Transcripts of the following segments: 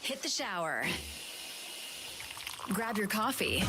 Hit the shower. Grab your coffee.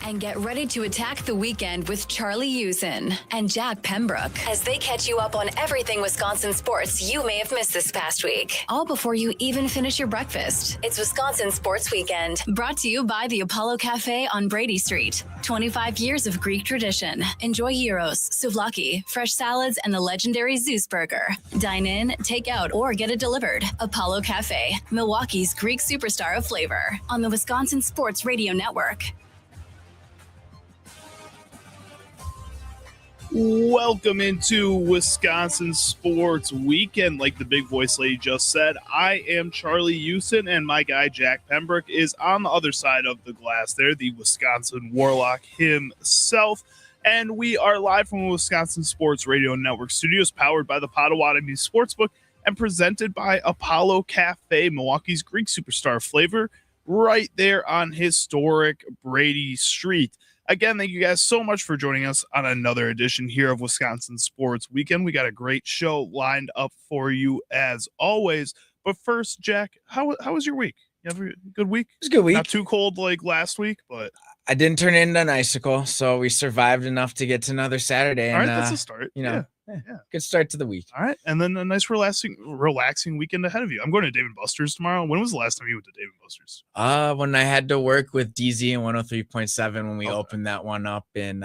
And get ready to attack the weekend with Charlie Usen and Jack Pembroke as they catch you up on everything Wisconsin sports you may have missed this past week. All before you even finish your breakfast. It's Wisconsin Sports Weekend, brought to you by the Apollo Cafe on Brady Street. 25 years of Greek tradition. Enjoy gyros, souvlaki, fresh salads, and the legendary Zeus burger. Dine in, take out, or get it delivered. Apollo Cafe, Milwaukee's Greek superstar of flavor, on the Wisconsin Sports Radio Network. Welcome into Wisconsin Sports Weekend. Like the big voice lady just said, I am Charlie Usen, and my guy Jack Pembroke is on the other side of the glass there, the Wisconsin Warlock himself. And we are live from Wisconsin Sports Radio Network Studios, powered by the Potawatomi Sportsbook and presented by Apollo Cafe, Milwaukee's Greek superstar flavor, right there on historic Brady Street. Again, thank you guys so much for joining us on another edition here of Wisconsin Sports Weekend. We got a great show lined up for you as always. But first, Jack, how was your week? You have a good week? It was a good week. Not too cold like last week, but I didn't turn into an icicle, so we survived enough to get to another Saturday. All right, that's a start. Yeah. Good start to the week. All right, and then a nice relaxing weekend ahead of you. I'm going to Dave & Buster's tomorrow. When was the last time you went to Dave & Buster's? When I had to work with DZ and 103.7 when we opened that one up in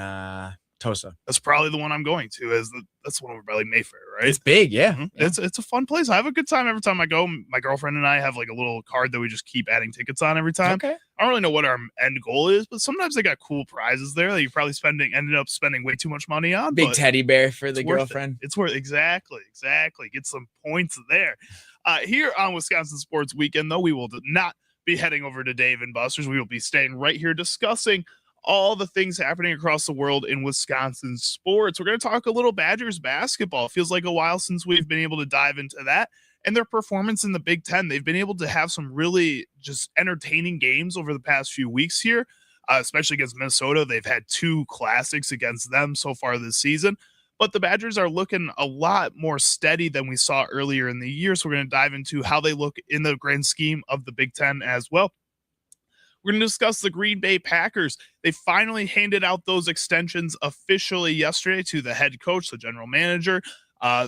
Tosa. That's probably the one I'm going to. That's the one over by like Mayfair, right? It's big, yeah. Mm-hmm. Yeah. It's a fun place. I have a good time every time I go. My girlfriend and I have like a little card that we just keep adding tickets on every time. Okay. I don't really know what our end goal is, but sometimes they got cool prizes there that you probably ended up spending way too much money on. Big teddy bear for the girlfriend. It's worth exactly. Get some points there. Here on Wisconsin Sports Weekend, though, we will not be heading over to Dave & Buster's. We will be staying right here discussing all the things happening across the world in Wisconsin sports. We're going to talk a little Badgers basketball. It feels like a while since we've been able to dive into that and their performance in the Big Ten. They've been able to have some really just entertaining games over the past few weeks here, especially against Minnesota. They've had two classics against them so far this season, but the Badgers are looking a lot more steady than we saw earlier in the year. So we're going to dive into how they look in the grand scheme of the Big Ten as well. We're going to discuss the Green Bay Packers. They finally handed out those extensions officially yesterday to the head coach, the general manager. I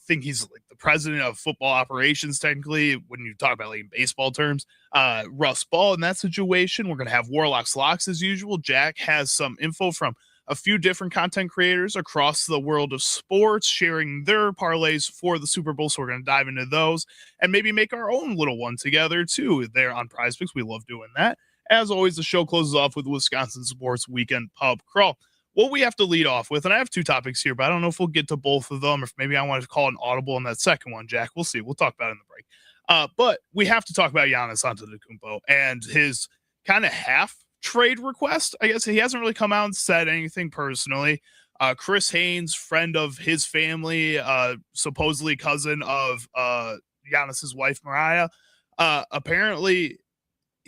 think he's like the president of football operations, technically, when you talk about like in baseball terms. Russ Ball in that situation. We're going to have Warlock's Locks as usual. Jack has some info from a few different content creators across the world of sports sharing their parlays for the Super Bowl. So we're going to dive into those and maybe make our own little one together too there on Prize Picks. We love doing that. As always, the show closes off with Wisconsin Sports Weekend Pub Crawl. What we have to lead off with, and I have two topics here, but I don't know if we'll get to both of them, or if maybe I want to call an audible on that second one, Jack. We'll see. We'll talk about it in the break. But we have to talk about Giannis Antetokounmpo and his kind of half trade request. I guess he hasn't really come out and said anything personally. Chris Haynes, friend of his family, supposedly cousin of Giannis's wife, Mariah, apparently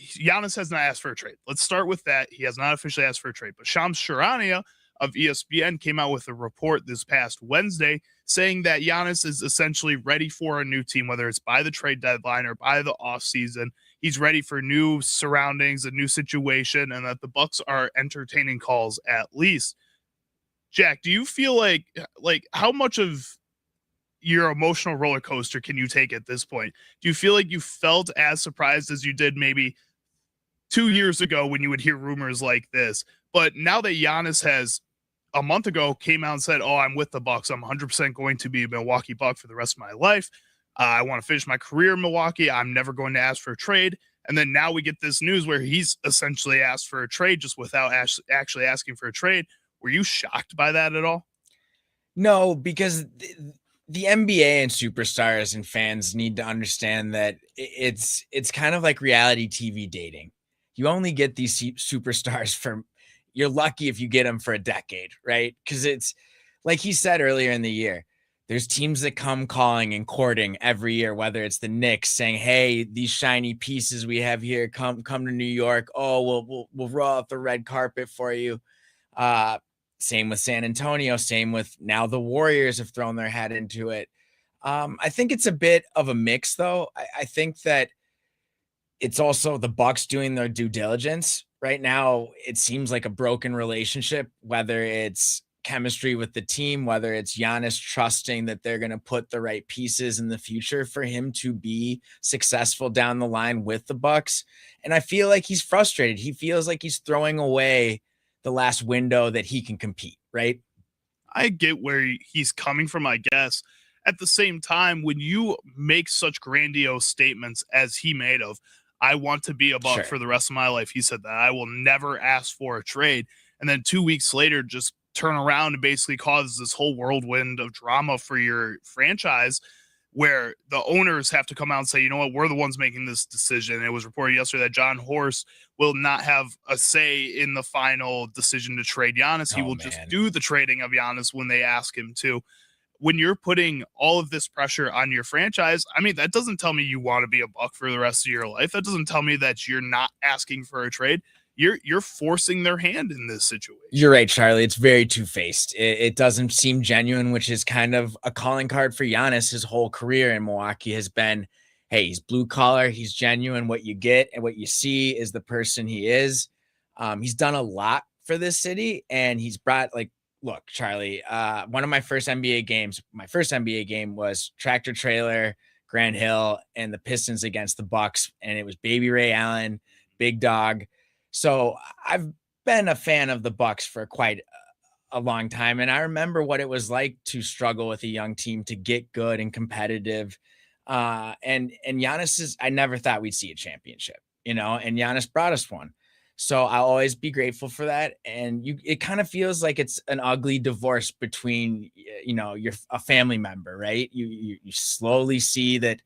Giannis has not asked for a trade. Let's start with that. He has not officially asked for a trade, but Shams Charania of ESPN came out with a report this past Wednesday saying that Giannis is essentially ready for a new team, whether it's by the trade deadline or by the offseason. He's ready for new surroundings, a new situation, and that the Bucks are entertaining calls at least. Jack, do you feel like how much of your emotional roller coaster can you take at this point? Do you feel like you felt as surprised as you did maybe 2 years ago when you would hear rumors like this? But now that Giannis has a month ago came out and said, "Oh, I'm with the Bucks. I'm 100% going to be a Milwaukee Buck for the rest of my life. I want to finish my career in Milwaukee. I'm never going to ask for a trade." And then now we get this news where he's essentially asked for a trade just without actually asking for a trade. Were you shocked by that at all? No, because the NBA and superstars and fans need to understand that it's kind of like reality TV dating. You only get these superstars you're lucky if you get them for a decade, right? Because it's like he said earlier in the year, there's teams that come calling and courting every year, whether it's the Knicks saying, "Hey, these shiny pieces we have here, come to New York. Oh, we'll roll out the red carpet for you." Same with San Antonio. Same with now the Warriors have thrown their hat into it. I think it's a bit of a mix, though. I think that it's also the Bucks doing their due diligence. Right now, it seems like a broken relationship, whether it's chemistry with the team, whether it's Giannis trusting that they're going to put the right pieces in the future for him to be successful down the line with the Bucks. And I feel like he's frustrated. He feels like he's throwing away the last window that he can compete, right? I get where he's coming from, I guess. At the same time, when you make such grandiose statements as he made of, I want to be a Buck for the rest of my life. He said that I will never ask for a trade. And then 2 weeks later, just turn around and basically cause this whole whirlwind of drama for your franchise where the owners have to come out and say, you know what, we're the ones making this decision. It was reported yesterday that John Horst will not have a say in the final decision to trade Giannis. He will just do the trading of Giannis when they ask him to. When you're putting all of this pressure on your franchise, I mean, that doesn't tell me you want to be a Buck for the rest of your life. That doesn't tell me that you're not asking for a trade. You're forcing their hand in this situation. You're right, Charlie. It's very two-faced. It doesn't seem genuine, which is kind of a calling card for Giannis. His whole career in Milwaukee has been, hey, he's blue collar, he's genuine. What you get and what you see is the person he is. He's done a lot for this city, and he's brought, like, look, Charlie, one of my first NBA game was tractor trailer, Grant Hill, and the Pistons against the Bucks, and it was Baby Ray Allen, Big Dog. So I've been a fan of the Bucks for quite a long time, and I remember what it was like to struggle with a young team to get good and competitive. And Giannis I never thought we'd see a championship, and Giannis brought us one. So I'll always be grateful for that. And it kind of feels like it's an ugly divorce between, you're a family member, right? You slowly see that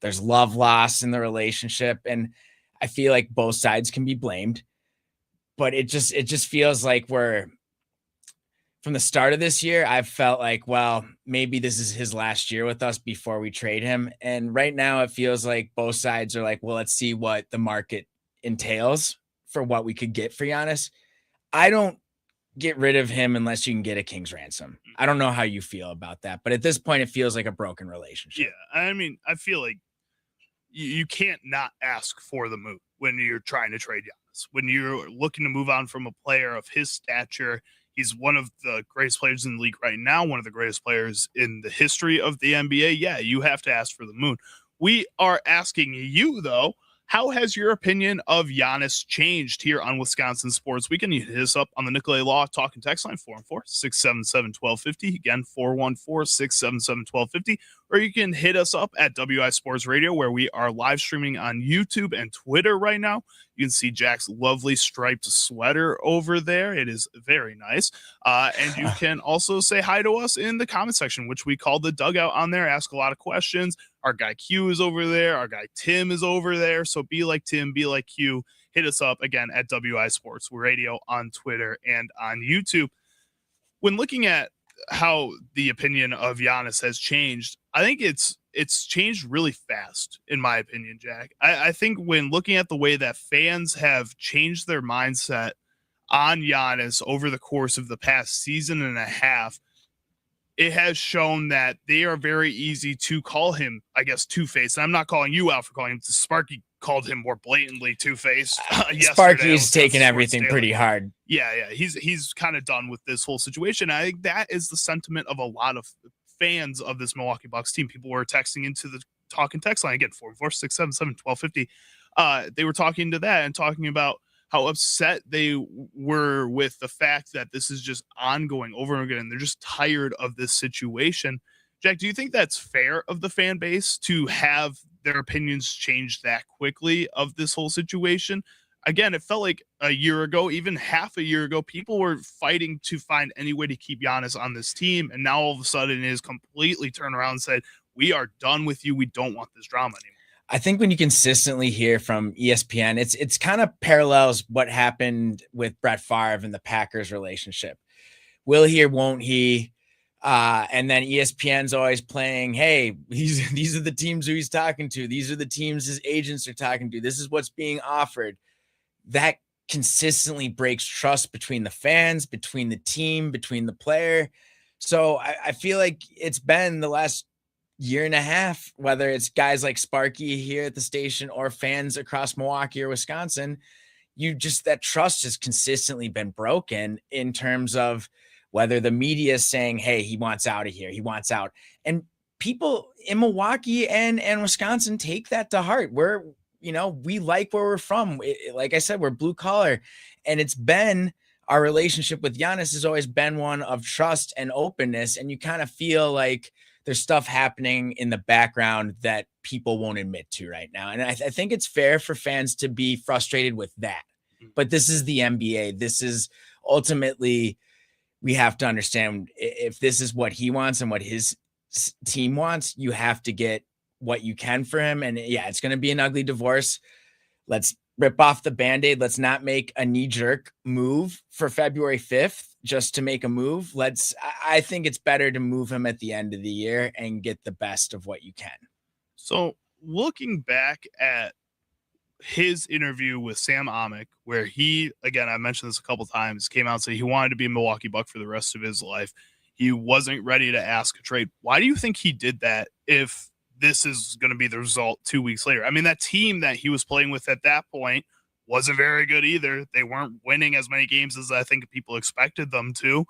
there's love loss in the relationship. And I feel like both sides can be blamed, but it just feels like from the start of this year, I've felt like, well, maybe this is his last year with us before we trade him. And right now it feels like both sides are like, well, let's see what the market entails for what we could get for Giannis. I don't get rid of him unless you can get a king's ransom. I don't know how you feel about that, but at this point it feels like a broken relationship. Yeah. I mean, I feel like you can't not ask for the move when you're trying to trade Giannis. When you're looking to move on from a player of his stature, he's one of the greatest players in the league right now, one of the greatest players in the history of the NBA. Yeah, you have to ask for the moon. We are asking you, though, how has your opinion of Giannis changed here on Wisconsin Sports Weekend? You hit us up on the Nicolay Law Talk and Text line, 414-677-1250. Again, 414-677-1250. Or you can hit us up at WI Sports Radio, where we are live streaming on YouTube and Twitter right now. You can see Jack's lovely striped sweater over there. It is very nice. And you can also say hi to us in the comment section, which we call the dugout on there. Ask a lot of questions. Our guy Q is over there. Our guy Tim is over there. So be like Tim, be like Q. Hit us up again at WI Sports Radio on Twitter and on YouTube. When looking at how the opinion of Giannis has changed, I think it's changed really fast, in my opinion, Jack. I think when looking at the way that fans have changed their mindset on Giannis over the course of the past season and a half, it has shown that they are very easy to call him, I guess, two-faced. And I'm not calling you out for calling him. Sparky called him more blatantly two-faced. Sparky's taking everything pretty hard. Yeah. He's kind of done with this whole situation. I think that is the sentiment of a lot of fans of this Milwaukee Bucks team. People were texting into the talk and text line again, 446771250. They were talking to that and talking about how upset they were with the fact that this is just ongoing over and again. And they're just tired of this situation. Jack, do you think that's fair of the fan base to have their opinions change that quickly of this whole situation? Again, it felt like a year ago, even half a year ago, people were fighting to find any way to keep Giannis on this team. And now all of a sudden it is completely turned around and said, we are done with you. We don't want this drama anymore. I think when you consistently hear from ESPN, it's kind of parallels what happened with Brett Favre and the Packers relationship. Will he or won't he? And then ESPN's always playing, hey, these are the teams who he's talking to. These are the teams his agents are talking to. This is what's being offered. That consistently breaks trust between the fans, between the team, between the player. So I feel like it's been the last year and a half, whether it's guys like Sparky here at the station or fans across Milwaukee or Wisconsin, that trust has consistently been broken in terms of whether the media is saying, hey, he wants out of here, he wants out. And people in Milwaukee and Wisconsin take that to heart. We like where we're from. Like I said, we're blue collar, and it's been our relationship with Giannis has always been one of trust and openness. And you kind of feel like there's stuff happening in the background that people won't admit to right now. And I think it's fair for fans to be frustrated with that. But this is the NBA. This is ultimately, we have to understand, if this is what he wants and what his team wants, you have to get what you can for him. And yeah, it's going to be an ugly divorce. Let's rip off the Band-Aid. Let's not make a knee-jerk move for February 5th just to make a move. I think it's better to move him at the end of the year and get the best of what you can. So looking back at his interview with Sam Amick, where he, again, I mentioned this a couple times, came out and said he wanted to be a Milwaukee Buck for the rest of his life. He wasn't ready to ask a trade. Why do you think he did that if this is going to be the result 2 weeks later? I mean, that team that he was playing with at that point wasn't very good either. They weren't winning as many games as I think people expected them to.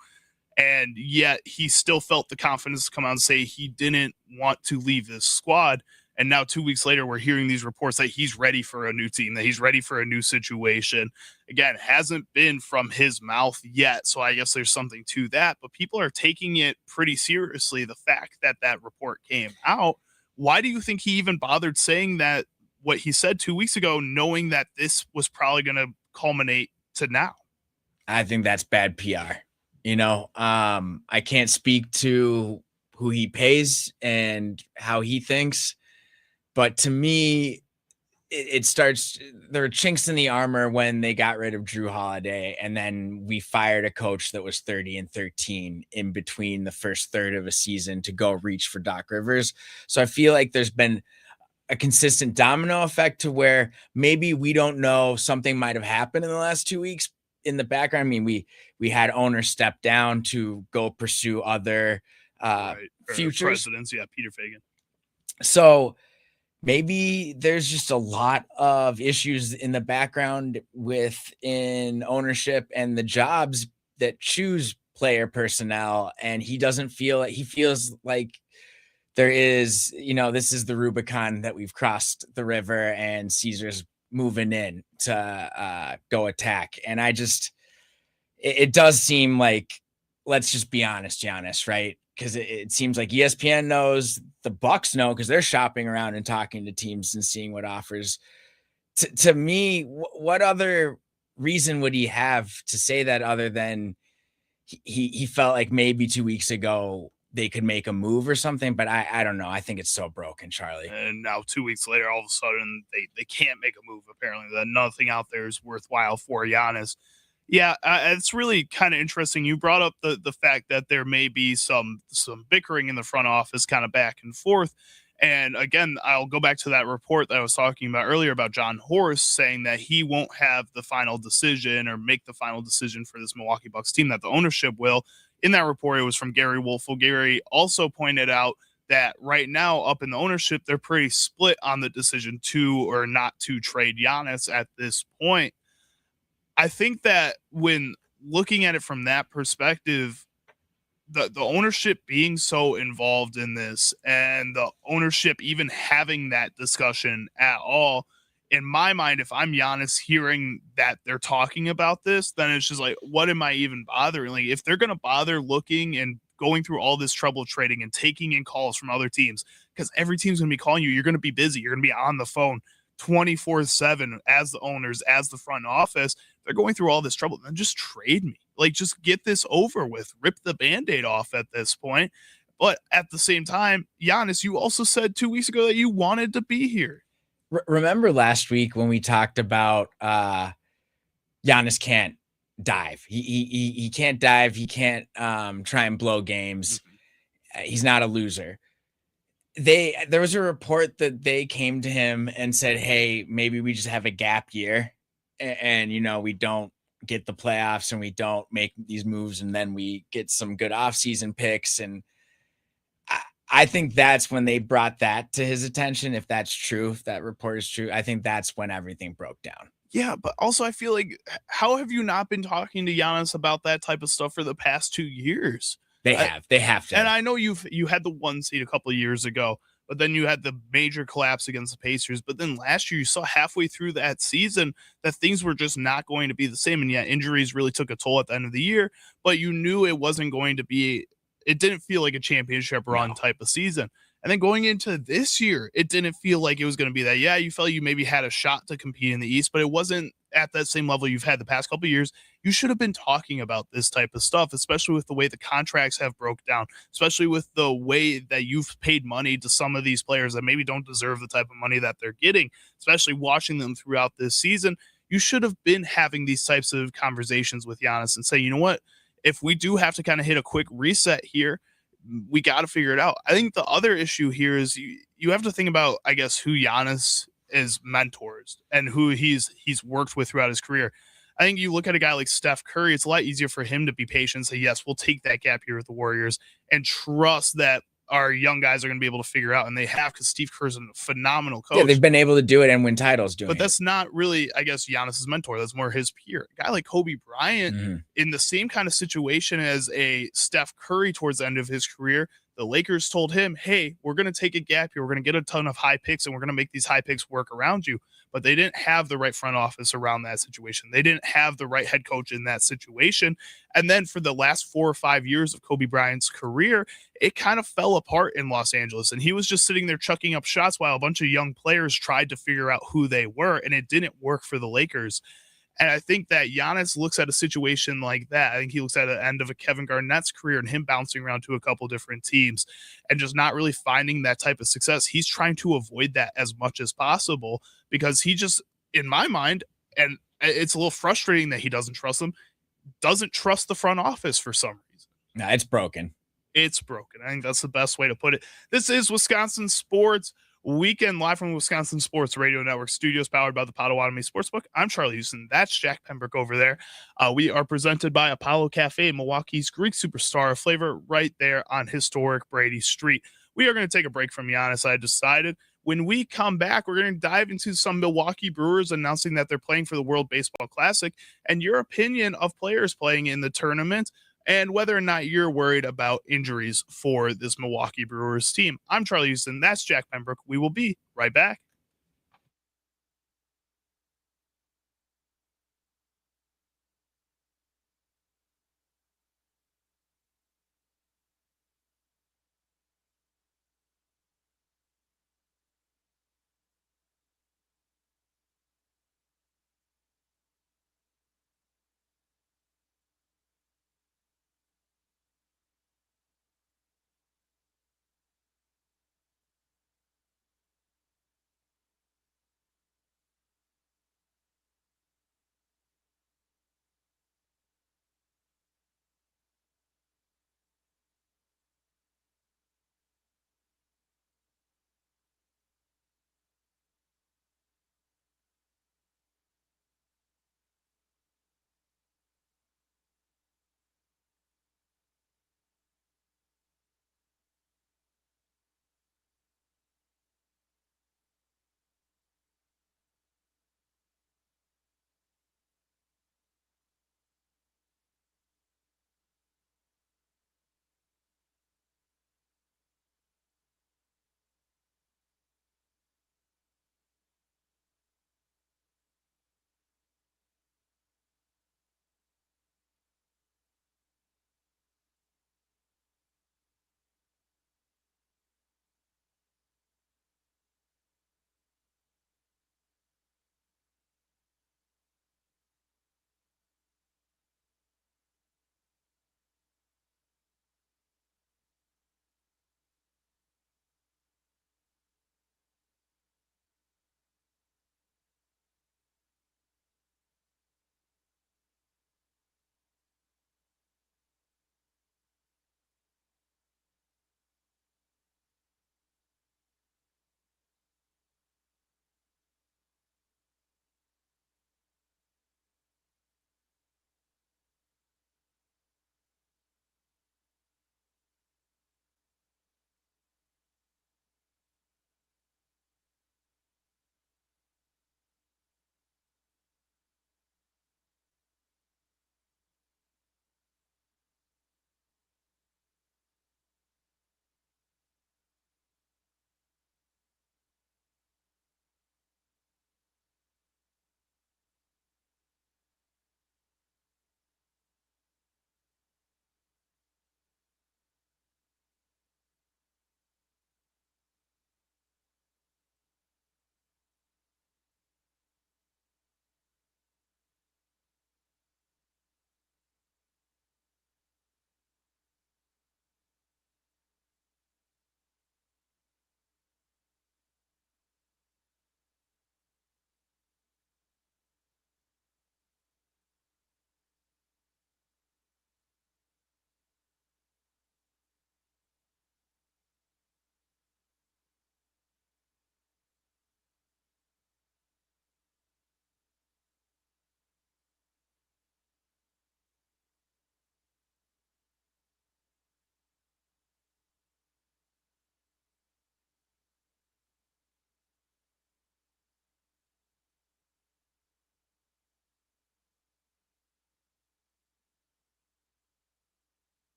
And yet he still felt the confidence to come out and say he didn't want to leave this squad. And now 2 weeks later, we're hearing these reports that he's ready for a new team, that he's ready for a new situation. Again, hasn't been from his mouth yet. So I guess there's something to that. But people are taking it pretty seriously, the fact that that report came out. Why do you think he even bothered saying that, what he said 2 weeks ago, knowing that this was probably going to culminate to now? I think that's bad PR. I can't speak to who he pays and how he thinks. But to me, it starts, there are chinks in the armor when they got rid of Drew Holiday, and then we fired a coach that was 30-13 in between the first third of a season to go reach for Doc Rivers. So I feel like there's been a consistent domino effect to where maybe we don't know, something might have happened in the last 2 weeks in the background. I mean, we had owners step down to go pursue other futures. Presidents, yeah, Peter Feigin. So maybe there's just a lot of issues in the background within ownership and the jobs that choose player personnel. And he doesn't feel like, he feels like there is, this is the Rubicon that we've crossed the river and Caesar's moving in to go attack. And it does seem like, let's just be honest, Giannis, right? Because it seems like ESPN knows, the Bucks know, because they're shopping around and talking to teams and seeing what offers. To me, what other reason would he have to say that other than he felt like maybe 2 weeks ago they could make a move or something? But I don't know. I think it's so broken, Charlie. And now 2 weeks later, all of a sudden they can't make a move. Apparently, that nothing out there is worthwhile for Giannis. Yeah, it's really kind of interesting. You brought up the fact that there may be some bickering in the front office, kind of back and forth. And again, I'll go back to that report that I was talking about earlier about John Horst saying that he won't have the final decision or make the final decision for this Milwaukee Bucks team, that the ownership will. In that report, it was from Gary Wolfel. Gary also pointed out that right now up in the ownership, they're pretty split on the decision to or not to trade Giannis at this point. I think that when looking at it from that perspective, the ownership being so involved in this and the ownership even having that discussion at all, in my mind, if I'm Giannis hearing that they're talking about this, then it's just like, what am I even bothering? Like, if they're going to bother looking and going through all this trouble trading and taking in calls from other teams, because every team's going to be calling you, you're going to be busy. You're going to be on the phone 24/7 as the owners, as the front office. They're going through all this trouble, then just trade me. Like, just get this over with. Rip the Band-Aid off at this point. But at the same time, Giannis, you also said 2 weeks ago that you wanted to be here. Remember last week when we talked about Giannis can't dive. He can't dive. He can't try and blow games. He's not a loser. There was a report that they came to him and said, hey, maybe we just have a gap year and we don't get the playoffs and we don't make these moves and then we get some good offseason picks. And I think that's when they brought that to his attention. If that's true, if that report is true, I think that's when everything broke down. Yeah, but also I feel like how have you not been talking to Giannis about that type of stuff for the past 2 years? I They have and to. I know you had the 1 seed a couple of years ago, but then you had the major collapse against the Pacers, but then last year you saw halfway through that season that things were just not going to be the same, and yet injuries really took a toll at the end of the year, but you knew it wasn't going to be it didn't feel like a championship run No. type of season. And then going into this year, it didn't feel like it was going to be that. Yeah, you felt you maybe had a shot to compete in the East, but it wasn't at that same level you've had the past couple of years. You should have been talking about this type of stuff, especially with the way the contracts have broke down, especially with the way that you've paid money to some of these players that maybe don't deserve the type of money that they're getting, especially watching them throughout this season. You should have been having these types of conversations with Giannis and say, you know what, if we do have to kind of hit a quick reset here, we got to figure it out. I think the other issue here is you have to think about, I guess, who Giannis is mentors and who he's worked with throughout his career. I think you look at a guy like Steph Curry, it's a lot easier for him to be patient and say, yes, we'll take that gap year with the Warriors and trust that our young guys are going to be able to figure out. And they have, because Steve Kerr's a phenomenal coach. Yeah, they've been able to do it and win titles doing But it. that's not really, I guess, Giannis's mentor. That's more his peer. A guy like Kobe Bryant, in the same kind of situation as a Steph Curry towards the end of his career, the Lakers told him, hey, we're going to take a gap here. We're going to get a ton of high picks, and we're going to make these high picks work around you. But they didn't have the right front office around that situation. They didn't have the right head coach in that situation. And then for the last 4 or 5 years of Kobe Bryant's career, it kind of fell apart in Los Angeles. And he was just sitting there chucking up shots while a bunch of young players tried to figure out who they were. And it didn't work for the Lakers. And I think that Giannis looks at a situation like that. I think he looks at the end of a Kevin Garnett's career and him bouncing around to a couple different teams and just not really finding that type of success. He's trying to avoid that as much as possible because he just, in my mind, and it's a little frustrating that he doesn't trust them, doesn't trust the front office for some reason. No, it's broken. It's broken. I think that's the best way to put it. This is Wisconsin Sports Weekend, live from Wisconsin Sports Radio Network studios, powered by the Potawatomi Sportsbook. I'm Charlie Houston. That's Jack Pembroke over there. We are presented by Apollo Cafe, Milwaukee's Greek superstar flavor, right there on historic Brady Street. We are going to take a break from Giannis, I decided. When we come back, we're going to dive into some Milwaukee Brewers announcing that they're playing for the World Baseball Classic and your opinion of players playing in the tournament, and whether or not you're worried about injuries for this Milwaukee Brewers team. I'm Charlie Houston. That's Jack Pembroke. We will be right back.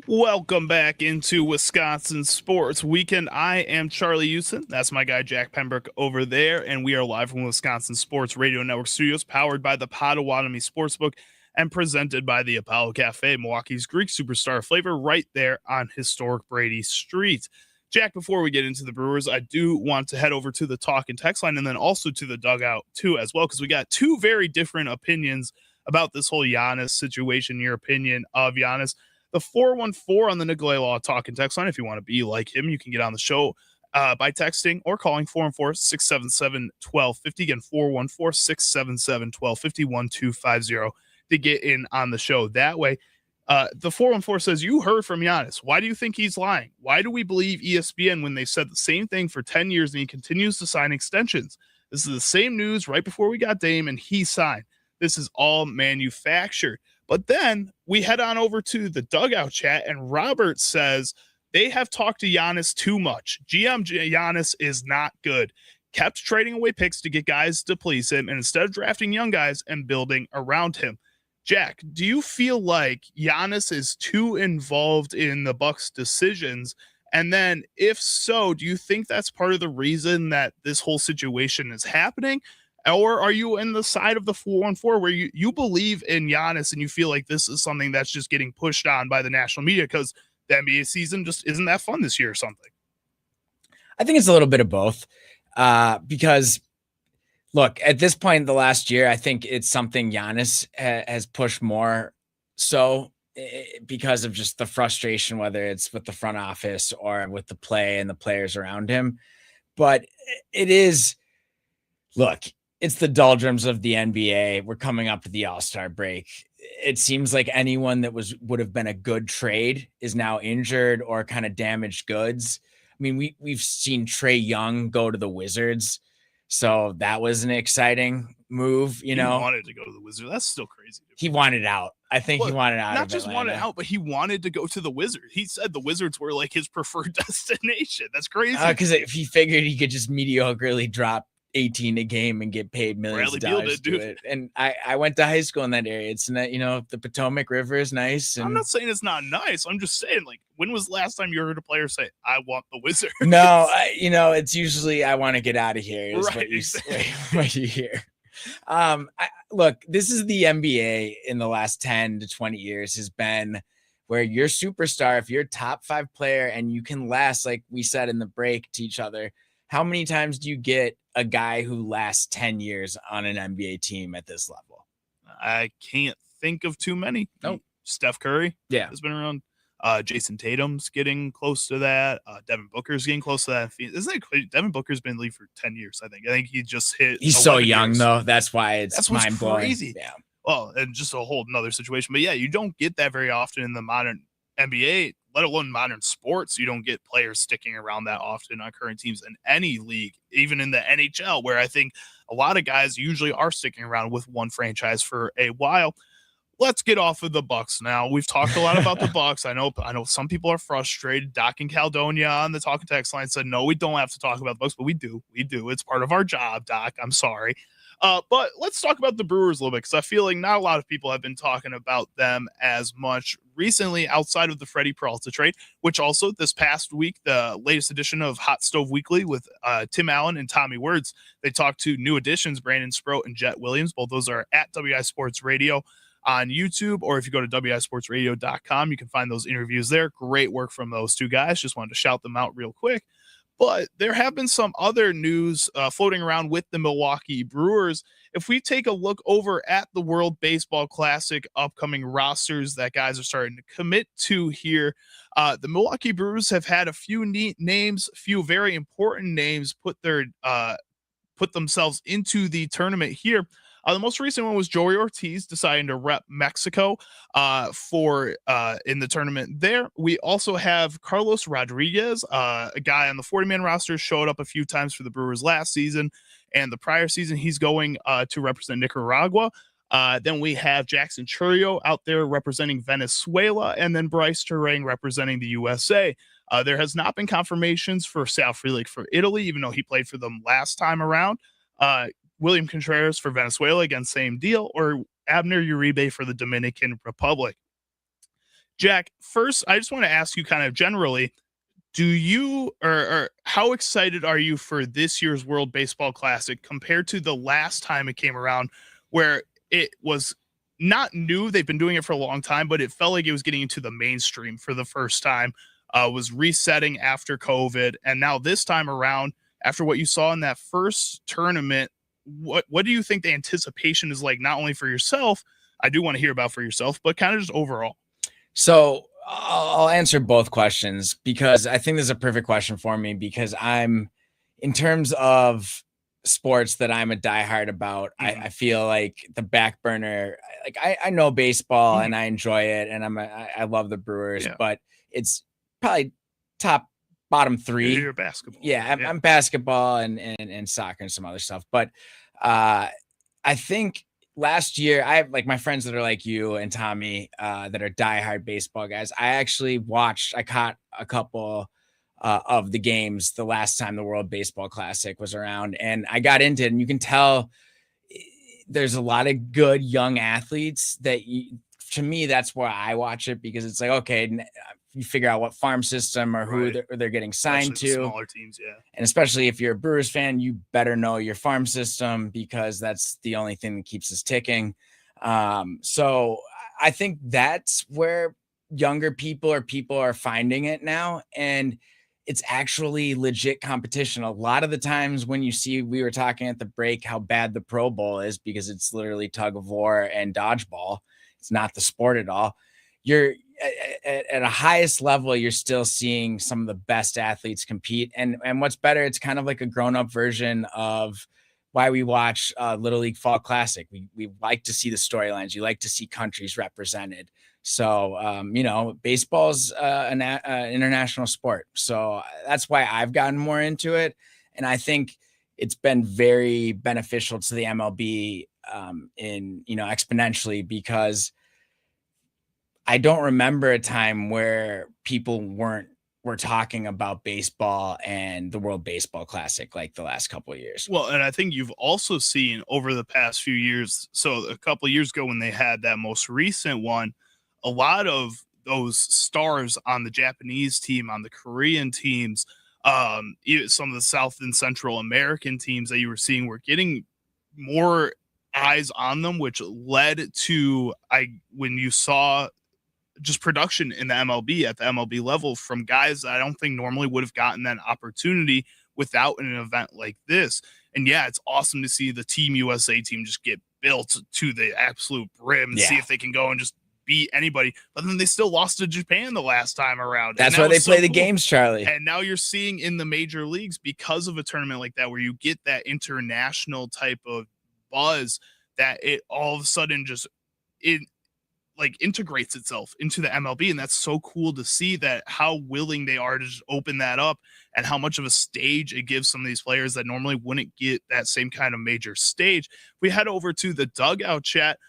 Welcome back into Wisconsin Sports Weekend. I am Charlie Houston. That's my guy, Jack Pembroke, over there. And we are live from Wisconsin Sports Radio Network Studios, powered by the Potawatomi Sportsbook and presented by the Apollo Cafe, Milwaukee's Greek superstar flavor, right there on historic Brady Street. Jack, before we get into the Brewers, I do want to head over to the talk and text line and then also to the dugout, too, as well, because we got two very different opinions about this whole Giannis situation, your opinion of Giannis. The 414 on the Nicolay Law talk and text line. If you want to be like him, you can get on the show by texting or calling 414-677-1250. Again, 414-677-1250, 1250 to get in on the show that way. The 414 says, you heard from Giannis. Why do you think he's lying? Why do we believe ESPN when they said the same thing for 10 years and he continues to sign extensions? This is the same news right before we got Dame and he signed. This is all manufactured. But then we head on over to the dugout chat, and Robert says they have talked to Giannis too much. GM Giannis is not good. Kept trading away picks to get guys to please him, and instead of drafting young guys and building around him. Jack, do you feel like Giannis is too involved in the Bucks' decisions? And then if so, do you think that's part of the reason that this whole situation is happening? Or are you in the side of the 414 where you believe in Giannis and you feel like this is something that's just getting pushed on by the national media because the NBA season just isn't that fun this year or something? I think it's a little bit of both because, look, at this point in the last year, I think it's something Giannis has pushed more so because of just the frustration, whether it's with the front office or with the play and the players around him. But it is, look, it's the doldrums of the NBA. We're coming up to the All-Star break. It seems like anyone that would have been a good trade is now injured or kind of damaged goods. I mean, we've seen Trae Young go to the Wizards, so that was an exciting move. You know, he wanted to go to the Wizards. That's still crazy. He wanted out. I think he wanted out. Not just wanted out, but he wanted to go to the Wizards. He said the Wizards were like his preferred destination. That's crazy. Because if he figured he could just mediocrely drop 18 a game and get paid millions of dollars to it. And I went to high school in that area. It's not, the Potomac River is nice. And I'm not saying it's not nice. I'm just saying, like, when was the last time you heard a player say, I want the Wizards? No, it's usually I want to get out of here is right, what you hear. Look, this is the NBA in the last 10 to 20 years has been where you're superstar, if you're a top 5 player and you can last, like we said in the break to each other, how many times do you get a guy who lasts 10 years on an NBA team at this level? I can't think of too many. Nope. Steph Curry has been around. Jason Tatum's getting close to that. Devin Booker's getting close to that. Isn't it crazy? Devin Booker's been in the league for 10 years, I think. I think he just hit. He's so young, though. That's why it's mind-blowing. Crazy. Yeah. Well, and just a whole nother situation. But yeah, you don't get that very often in the modern NBA, let alone modern sports. You don't get players sticking around that often on current teams in any league, even in the NHL, where I think a lot of guys usually are sticking around with one franchise for a while. Let's get off of the Bucks now. We've talked a lot about the Bucks. I know some people are frustrated. Doc and Caledonia on the talk and text line said, no, we don't have to talk about the Bucks, but we do. It's part of our job, Doc. I'm sorry. But let's talk about the Brewers a little bit, because I feel like not a lot of people have been talking about them as much recently outside of the Freddie Peralta trade, which also this past week, the latest edition of Hot Stove Weekly with Tim Allen and Tommy Words, they talked to new additions, Brandon Sproat and Jet Williams. Both those are at WI Sports Radio on YouTube, or if you go to wisportsradio.com, you can find those interviews there. Great work from those two guys. Just wanted to shout them out real quick. But there have been some other news floating around with the Milwaukee Brewers. If we take a look over at the World Baseball Classic upcoming rosters that guys are starting to commit to here, the Milwaukee Brewers have had a few neat names, few very important names put themselves into the tournament here. The most recent one was Joey Ortiz deciding to rep Mexico in the tournament there. We also have Carlos Rodriguez, a guy on the 40-man roster, showed up a few times for the Brewers last season and the prior season. He's going to represent Nicaragua. Then we have Jackson Chourio out there representing Venezuela, and then Bryce Terang representing the USA. There has not been confirmations for Sal Frelick for Italy, even though he played for them last time around. William Contreras for Venezuela, again, same deal, or Abner Uribe for the Dominican Republic. Jack, first, I just want to ask you kind of generally, do you or how excited are you for this year's World Baseball Classic compared to the last time it came around where it was not new? They've been doing it for a long time, but it felt like it was getting into the mainstream for the first time, was resetting after COVID. And now this time around, after what you saw in that first tournament, what do you think the anticipation is like, not only for yourself, I do want to hear about for yourself, but kind of just overall? So I'll answer both questions because I think this is a perfect question for me because in terms of sports that I'm a diehard about, I feel like the back burner, like I know baseball and I enjoy it and I love the Brewers, but it's probably bottom three. You're basketball. Yeah, I'm basketball and soccer and some other stuff. But I think last year, I have like my friends that are like you and Tommy that are diehard baseball guys. I caught a couple of the games the last time the World Baseball Classic was around, and I got into it. And you can tell there's a lot of good young athletes to me, that's why I watch it, because it's like, okay, you figure out what farm system or who they're getting signed to. Smaller teams, yeah. And especially if you're a Brewers fan, you better know your farm system because that's the only thing that keeps us ticking. So I think that's where younger people are finding it now. And it's actually legit competition. A lot of the times when you see, we were talking at the break, how bad the Pro Bowl is because it's literally tug of war and dodgeball. It's not the sport at all. You're at a highest level, you're still seeing some of the best athletes compete. And what's better, it's kind of like a grown-up version of why we watch Little League Fall Classic. We like to see the storylines. You like to see countries represented. So, baseball's an international sport. So that's why I've gotten more into it. And I think it's been very beneficial to the MLB exponentially, because I don't remember a time where people were talking about baseball and the World Baseball Classic like the last couple of years. Well, and I think you've also seen over the past few years, so a couple of years ago when they had that most recent one, a lot of those stars on the Japanese team, on the Korean teams, even some of the South and Central American teams that you were seeing were getting more eyes on them, which led to when you saw just production in the MLB at the MLB level from guys that I don't think normally would have gotten that opportunity without an event like this. And yeah, it's awesome to see the Team USA team just get built to the absolute brim and see if they can go and just beat anybody. But then they still lost to Japan the last time around. That's why they play the games, Charlie. And now you're seeing in the major leagues, because of a tournament like that, where you get that international type of buzz, that it all of a sudden just integrates itself into the MLB. And that's so cool to see that how willing they are to just open that up and how much of a stage it gives some of these players that normally wouldn't get that same kind of major stage. We head over to the dugout chat.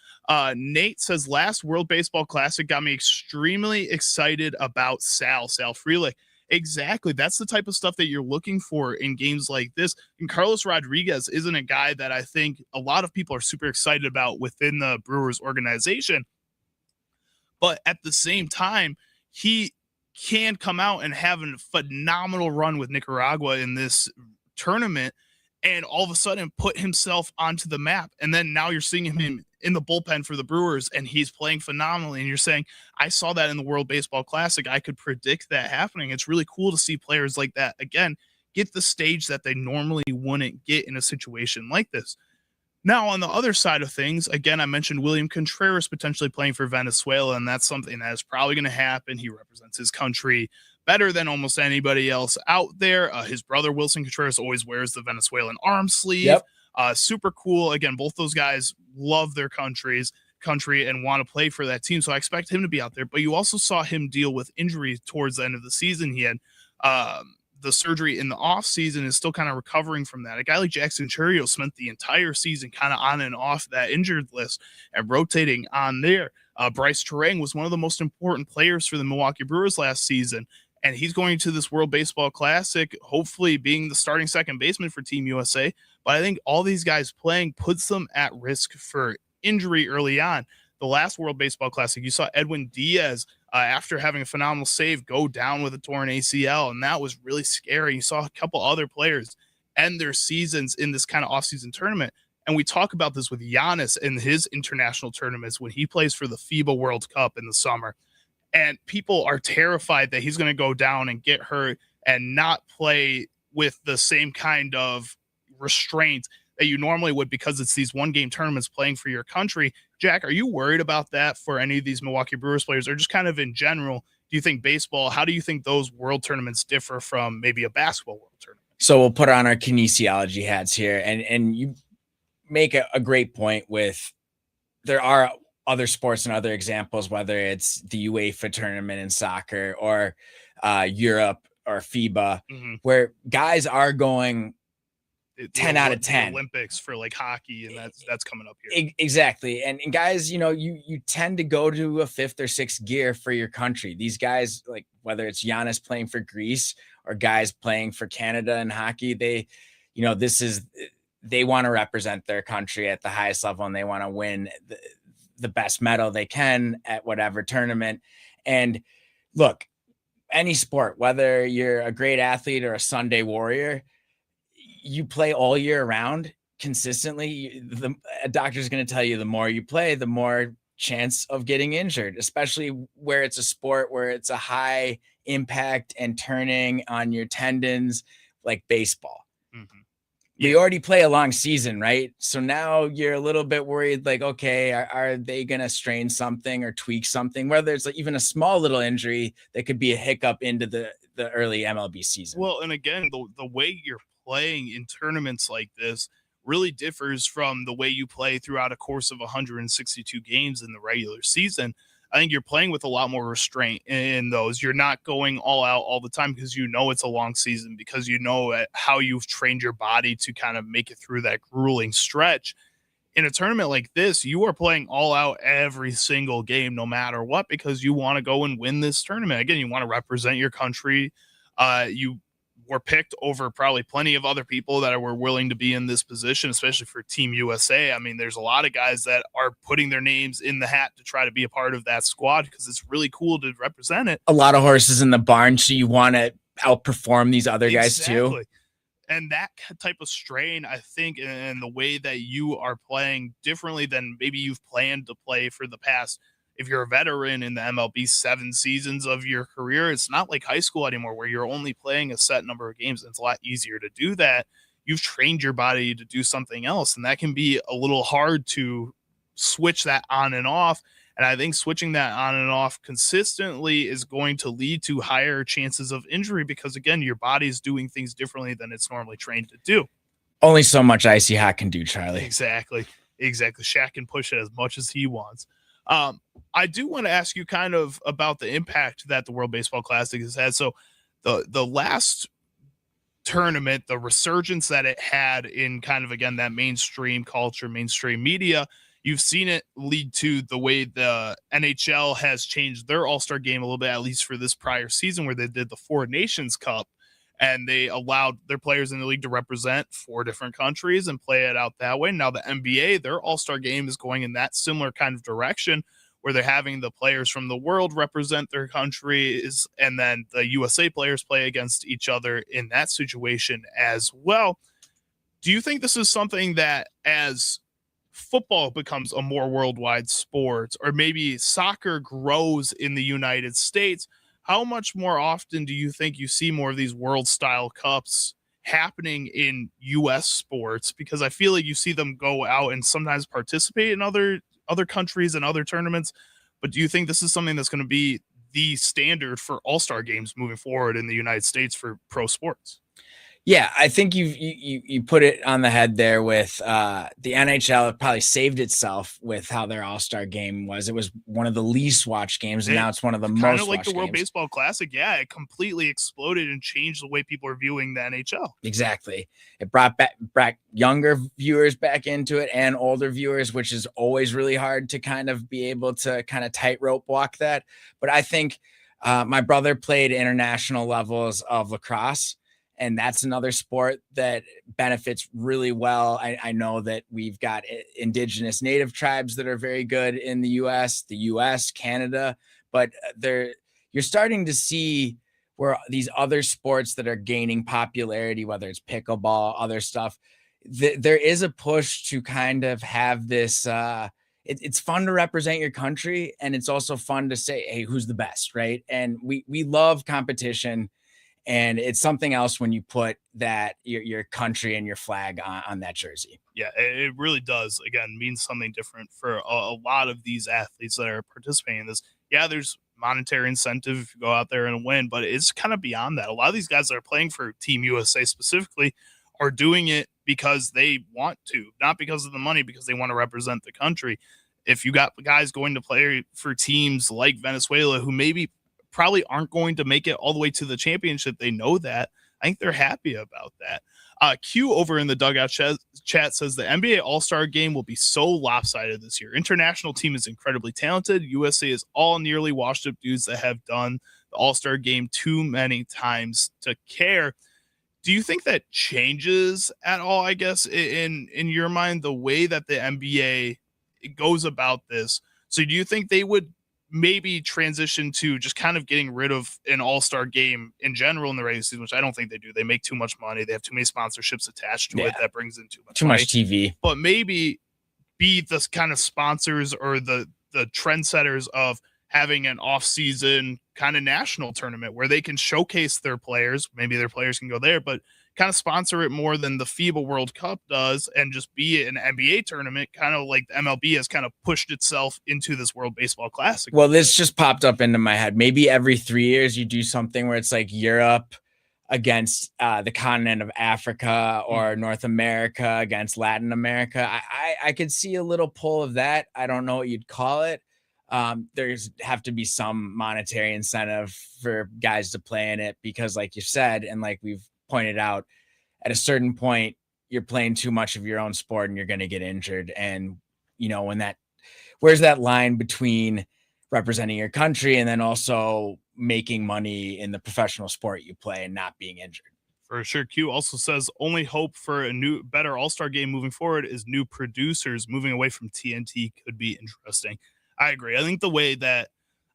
Nate says, last World Baseball Classic got me extremely excited about Sal Frelick. Exactly. That's the type of stuff that you're looking for in games like this. And Carlos Rodriguez isn't a guy that I think a lot of people are super excited about within the Brewers organization. But at the same time, he can come out and have a phenomenal run with Nicaragua in this tournament and all of a sudden put himself onto the map. And then now you're seeing him in the bullpen for the Brewers, and he's playing phenomenally. And you're saying, I saw that in the World Baseball Classic. I could predict that happening. It's really cool to see players like that, again, get the stage that they normally wouldn't get in a situation like this. Now, on the other side of things, again, I mentioned William Contreras potentially playing for Venezuela, and that's something that is probably going to happen. He represents his country better than almost anybody else out there. His brother, Wilson Contreras, always wears the Venezuelan arm sleeve. Yep. Super cool. Again, both those guys love their country and want to play for that team, so I expect him to be out there. But you also saw him deal with injury towards the end of the season. He had the surgery in the off season, is still kind of recovering from that. A guy like Jackson Chourio spent the entire season kind of on and off that injured list and rotating on there. Bryce Terang was one of the most important players for the Milwaukee Brewers last season, and he's going to this World Baseball Classic, hopefully being the starting second baseman for Team USA. But I think all these guys playing puts them at risk for injury early on. The last World Baseball Classic, you saw Edwin Diaz after having a phenomenal save, go down with a torn ACL. And that was really scary. You saw a couple other players end their seasons in this kind of offseason tournament. And we talk about this with Giannis in his international tournaments when he plays for the FIBA World Cup in the summer. And people are terrified that he's going to go down and get hurt and not play with the same kind of restraint that you normally would, because it's these one-game tournaments playing for your country. Jack, are you worried about that for any of these Milwaukee Brewers players, or just kind of in general? Do you think baseball, how do you think those world tournaments differ from maybe a basketball world tournament? So we'll put on our kinesiology hats here, and you make a great point with, there are other sports and other examples, whether it's the UEFA tournament in soccer or Europe or FIBA, where guys are going 10 out of 10. Olympics for like hockey, and that's coming up here. Exactly. And guys, you tend to go to a fifth or sixth gear for your country. These guys, like whether it's Giannis playing for Greece or guys playing for Canada in hockey, they want to represent their country at the highest level, and they want to win the best medal they can at whatever tournament. And look, any sport, whether you're a great athlete or a Sunday warrior, you play all year round consistently. A doctor's going to tell you the more you play, the more chance of getting injured, especially where it's a sport where it's a high impact and turning on your tendons, like baseball. We already play a long season, right? So now you're a little bit worried, like, okay, are they going to strain something or tweak something? Whether it's like even a small little injury that could be a hiccup into the early MLB season. Well, and again, the way you're playing in tournaments like this really differs from the way you play throughout a course of 162 games in the regular season. I think you're playing with a lot more restraint in those. You're not going all out all the time because it's a long season, because how you've trained your body to kind of make it through that grueling stretch. In a tournament like this, you are playing all out every single game, no matter what, because you want to go and win this tournament. Again, you want to represent your country. You were picked over probably plenty of other people that were willing to be in this position, especially for Team USA. I mean, there's a lot of guys that are putting their names in the hat to try to be a part of that squad because it's really cool to represent it. A lot of horses in the barn, so you want to outperform these other guys too. And that type of strain, I think, and the way that you are playing differently than maybe you've planned to play for the past. If you're a veteran in the MLB 7 seasons of your career, it's not like high school anymore where you're only playing a set number of games. It's a lot easier to do that. You've trained your body to do something else, and that can be a little hard to switch that on and off. And I think switching that on and off consistently is going to lead to higher chances of injury because, again, your body's doing things differently than it's normally trained to do. Only so much icy hot can do, Charlie. Exactly. Shaq can push it as much as he wants. I do want to ask you kind of about the impact that the World Baseball Classic has had. So the last tournament, the resurgence that it had in kind of, again, that mainstream culture, mainstream media, you've seen it lead to the way the NHL has changed their All-Star game a little bit, at least for this prior season where they did the Four Nations Cup. And they allowed their players in the league to represent 4 different countries and play it out that way. Now the NBA, their All-Star game is going in that similar kind of direction where they're having the players from the world represent their countries, and then the USA players play against each other in that situation as well. Do you think this is something that, as football becomes a more worldwide sport, or maybe soccer grows in the United States, how much more often do you think you see more of these world style cups happening in US sports? Because I feel like you see them go out and sometimes participate in other countries and other tournaments. But do you think this is something that's going to be the standard for all-star games moving forward in the United States for pro sports? Yeah, I think you put it on the head there with the NHL. Probably saved itself with how their All-Star game was. It was one of the least watched games, and now it's one of the most watched games. Kind of like the World Baseball Classic. Yeah, it completely exploded and changed the way people are viewing the NHL. Exactly. It brought back younger viewers back into it and older viewers, which is always really hard to kind of be able to kind of tightrope walk that. But I think my brother played international levels of lacrosse, and that's another sport that benefits really well. I know that we've got indigenous native tribes that are very good in the US, Canada, but you're starting to see where these other sports that are gaining popularity, whether it's pickleball, other stuff, there is a push to kind of have this. It's fun to represent your country, and it's also fun to say, "Hey, who's the best?" Right? And we love competition, and it's something else when you put that your country and your flag on that jersey. Yeah, it really does. Again, means something different for a lot of these athletes that are participating in this. Yeah, there's monetary incentive if you go out there and win, but it's kind of beyond that. A lot of these guys that are playing for Team USA specifically are doing it because they want to, not because of the money, because they want to represent the country. If you got guys going to play for teams like Venezuela who maybe probably aren't going to make it all the way to the championship, they know that. I think they're happy about that. Q over in the dugout chat says the NBA All-Star game will be so lopsided this year. International team is incredibly talented. USA is all nearly washed up dudes that have done the All-Star game too many times to care. Do you think that changes at all, I guess, in your mind, the way that the NBA goes about this? So do you think they would maybe transition to just kind of getting rid of an all-star game in general in the regular season, which I don't think they do. They make too much money. They have too many sponsorships attached to it. That brings in too much TV. But maybe be the kind of sponsors or the trendsetters of having an off-season kind of national tournament where they can showcase their players. Maybe their players can go there, but kind of sponsor it more than the FIBA World Cup does and just be an NBA tournament, kind of like the MLB has kind of pushed itself into this World Baseball Classic. Well, this just popped up into my head. Maybe every 3 years you do something where it's like Europe against the continent of Africa or North America against Latin America. I could see a little pull of that. I don't know what you'd call it. There's have to be some monetary incentive for guys to play in it because like you said, and like we've pointed out, at a certain point, you're playing too much of your own sport and you're going to get injured. And, you know, where's that line between representing your country and then also making money in the professional sport you play and not being injured? For sure. Q also says only hope for a new, better all-star game moving forward is new producers. Moving away from TNT could be interesting. I agree. I think the way that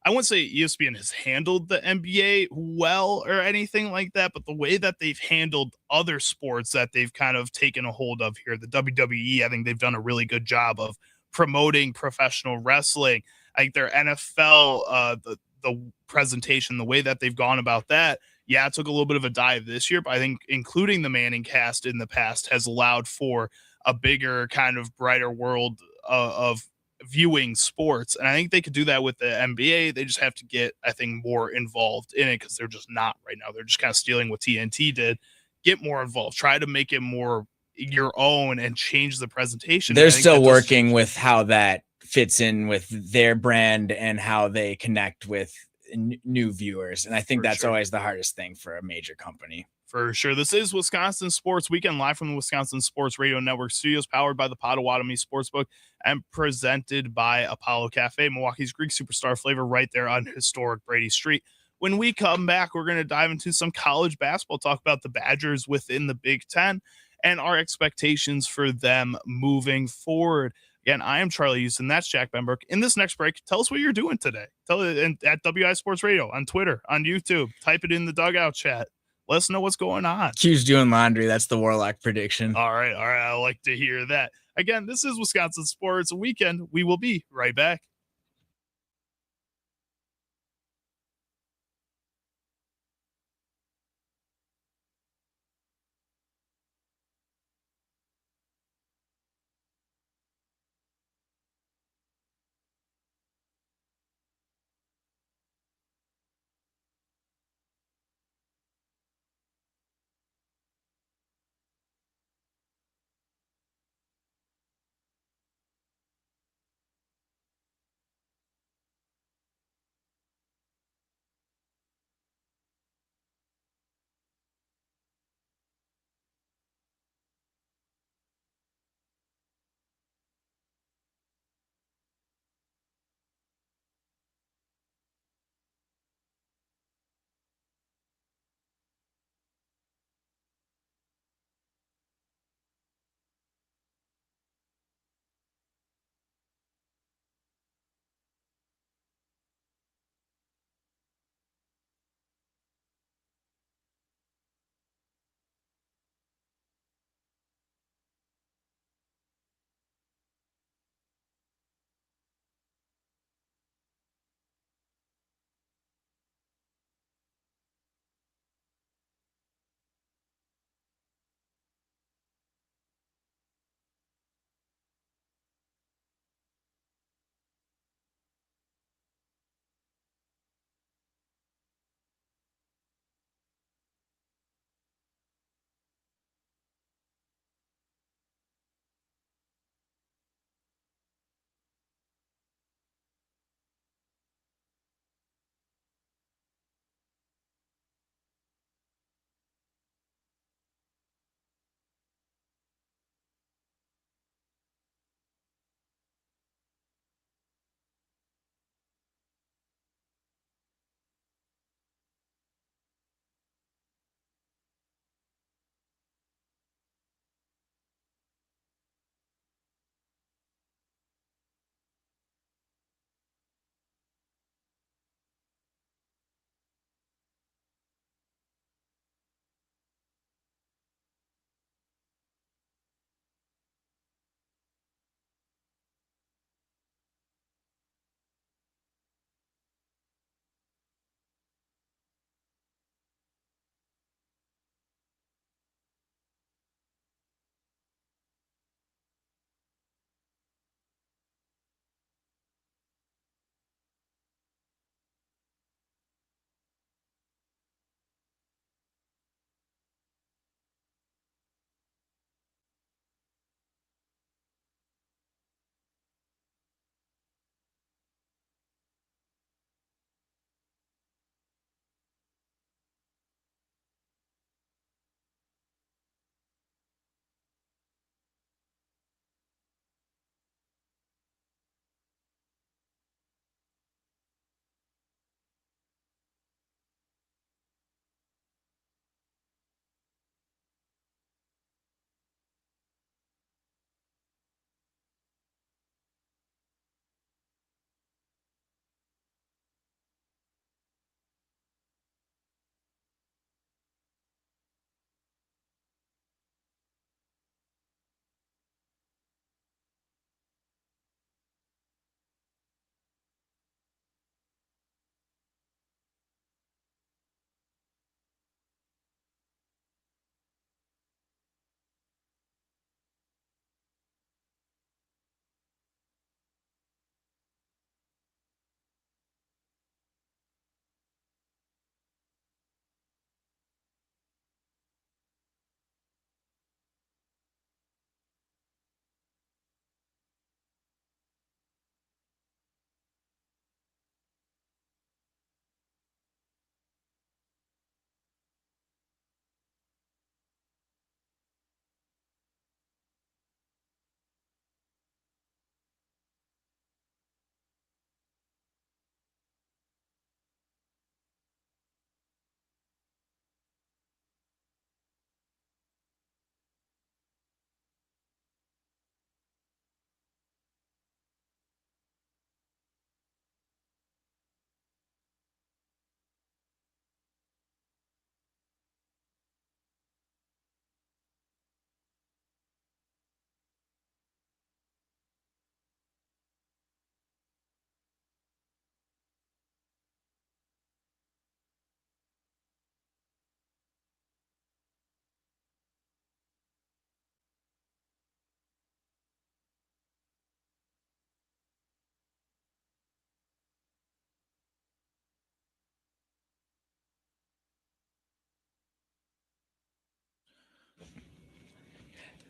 I wouldn't say ESPN has handled the NBA well or anything like that, but the way that they've handled other sports that they've kind of taken a hold of here, the WWE, I think they've done a really good job of promoting professional wrestling. I think their NFL, the presentation, the way that they've gone about that, yeah, it took a little bit of a dive this year, but I think including the Manning cast in the past has allowed for a bigger kind of brighter world of viewing sports. And I think they could do that with the NBA. They just have to get, I think, more involved in it because they're just not right now. They're just kind of stealing what TNT did. Get more involved. Try to make it more your own and change the presentation. They're still working with how that fits in with their brand and how they connect with new viewers. And I think that's always the hardest thing for a major company. For sure. This is Wisconsin Sports Weekend, live from the Wisconsin Sports Radio Network studios, powered by the Potawatomi Sportsbook and presented by Apollo Cafe, Milwaukee's Greek superstar flavor, right there on historic Brady Street. When we come back, we're going to dive into some college basketball, talk about the Badgers within the Big Ten and our expectations for them moving forward. Again, I am Charlie Houston. That's Jack Pembroke. In this next break, tell us what you're doing today. Tell it at WI Sports Radio, on Twitter, on YouTube. Type it in the dugout chat. Let us know what's going on. Q's doing laundry. That's the Warlock prediction. All right. I like to hear that. Again, this is Wisconsin Sports Weekend. We will be right back.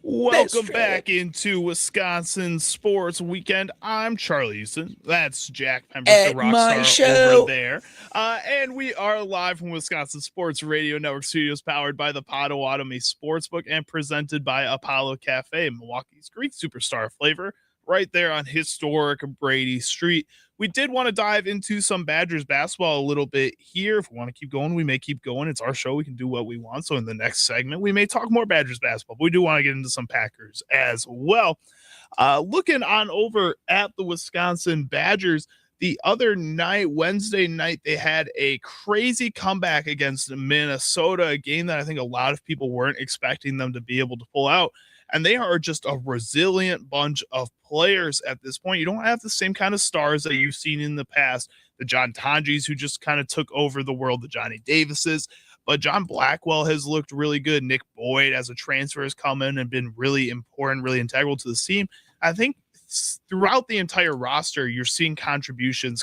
Welcome back into Wisconsin Sports Weekend. I'm Charlie Houston. That's Jack Pembroke, the rock star over there. And we are live from Wisconsin Sports Radio Network Studios, powered by the Potawatomi Sportsbook and presented by Apollo Cafe, Milwaukee's Greek superstar flavor, right there on historic Brady Street. We did want to dive into some Badgers basketball a little bit here. If we want to keep going, we may keep going. It's our show. We can do what we want. So in the next segment, we may talk more Badgers basketball, but we do want to get into some Packers as well. Looking on over at the Wisconsin Badgers, the other night, Wednesday night, they had a crazy comeback against Minnesota, a game that I think a lot of people weren't expecting them to be able to pull out. And they are just a resilient bunch of players at this point. You don't have the same kind of stars that you've seen in the past. The John Tonjis, who just kind of took over the world, the Johnny Davises. But John Blackwell has looked really good. Nick Boyd, as a transfer, has come in and been really important, really integral to the team. I think throughout the entire roster, you're seeing contributions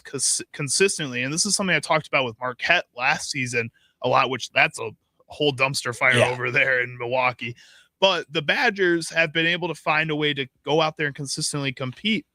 consistently. And this is something I talked about with Marquette last season a lot, which that's a whole dumpster fire over there in Milwaukee. But the Badgers have been able to find a way to go out there and consistently compete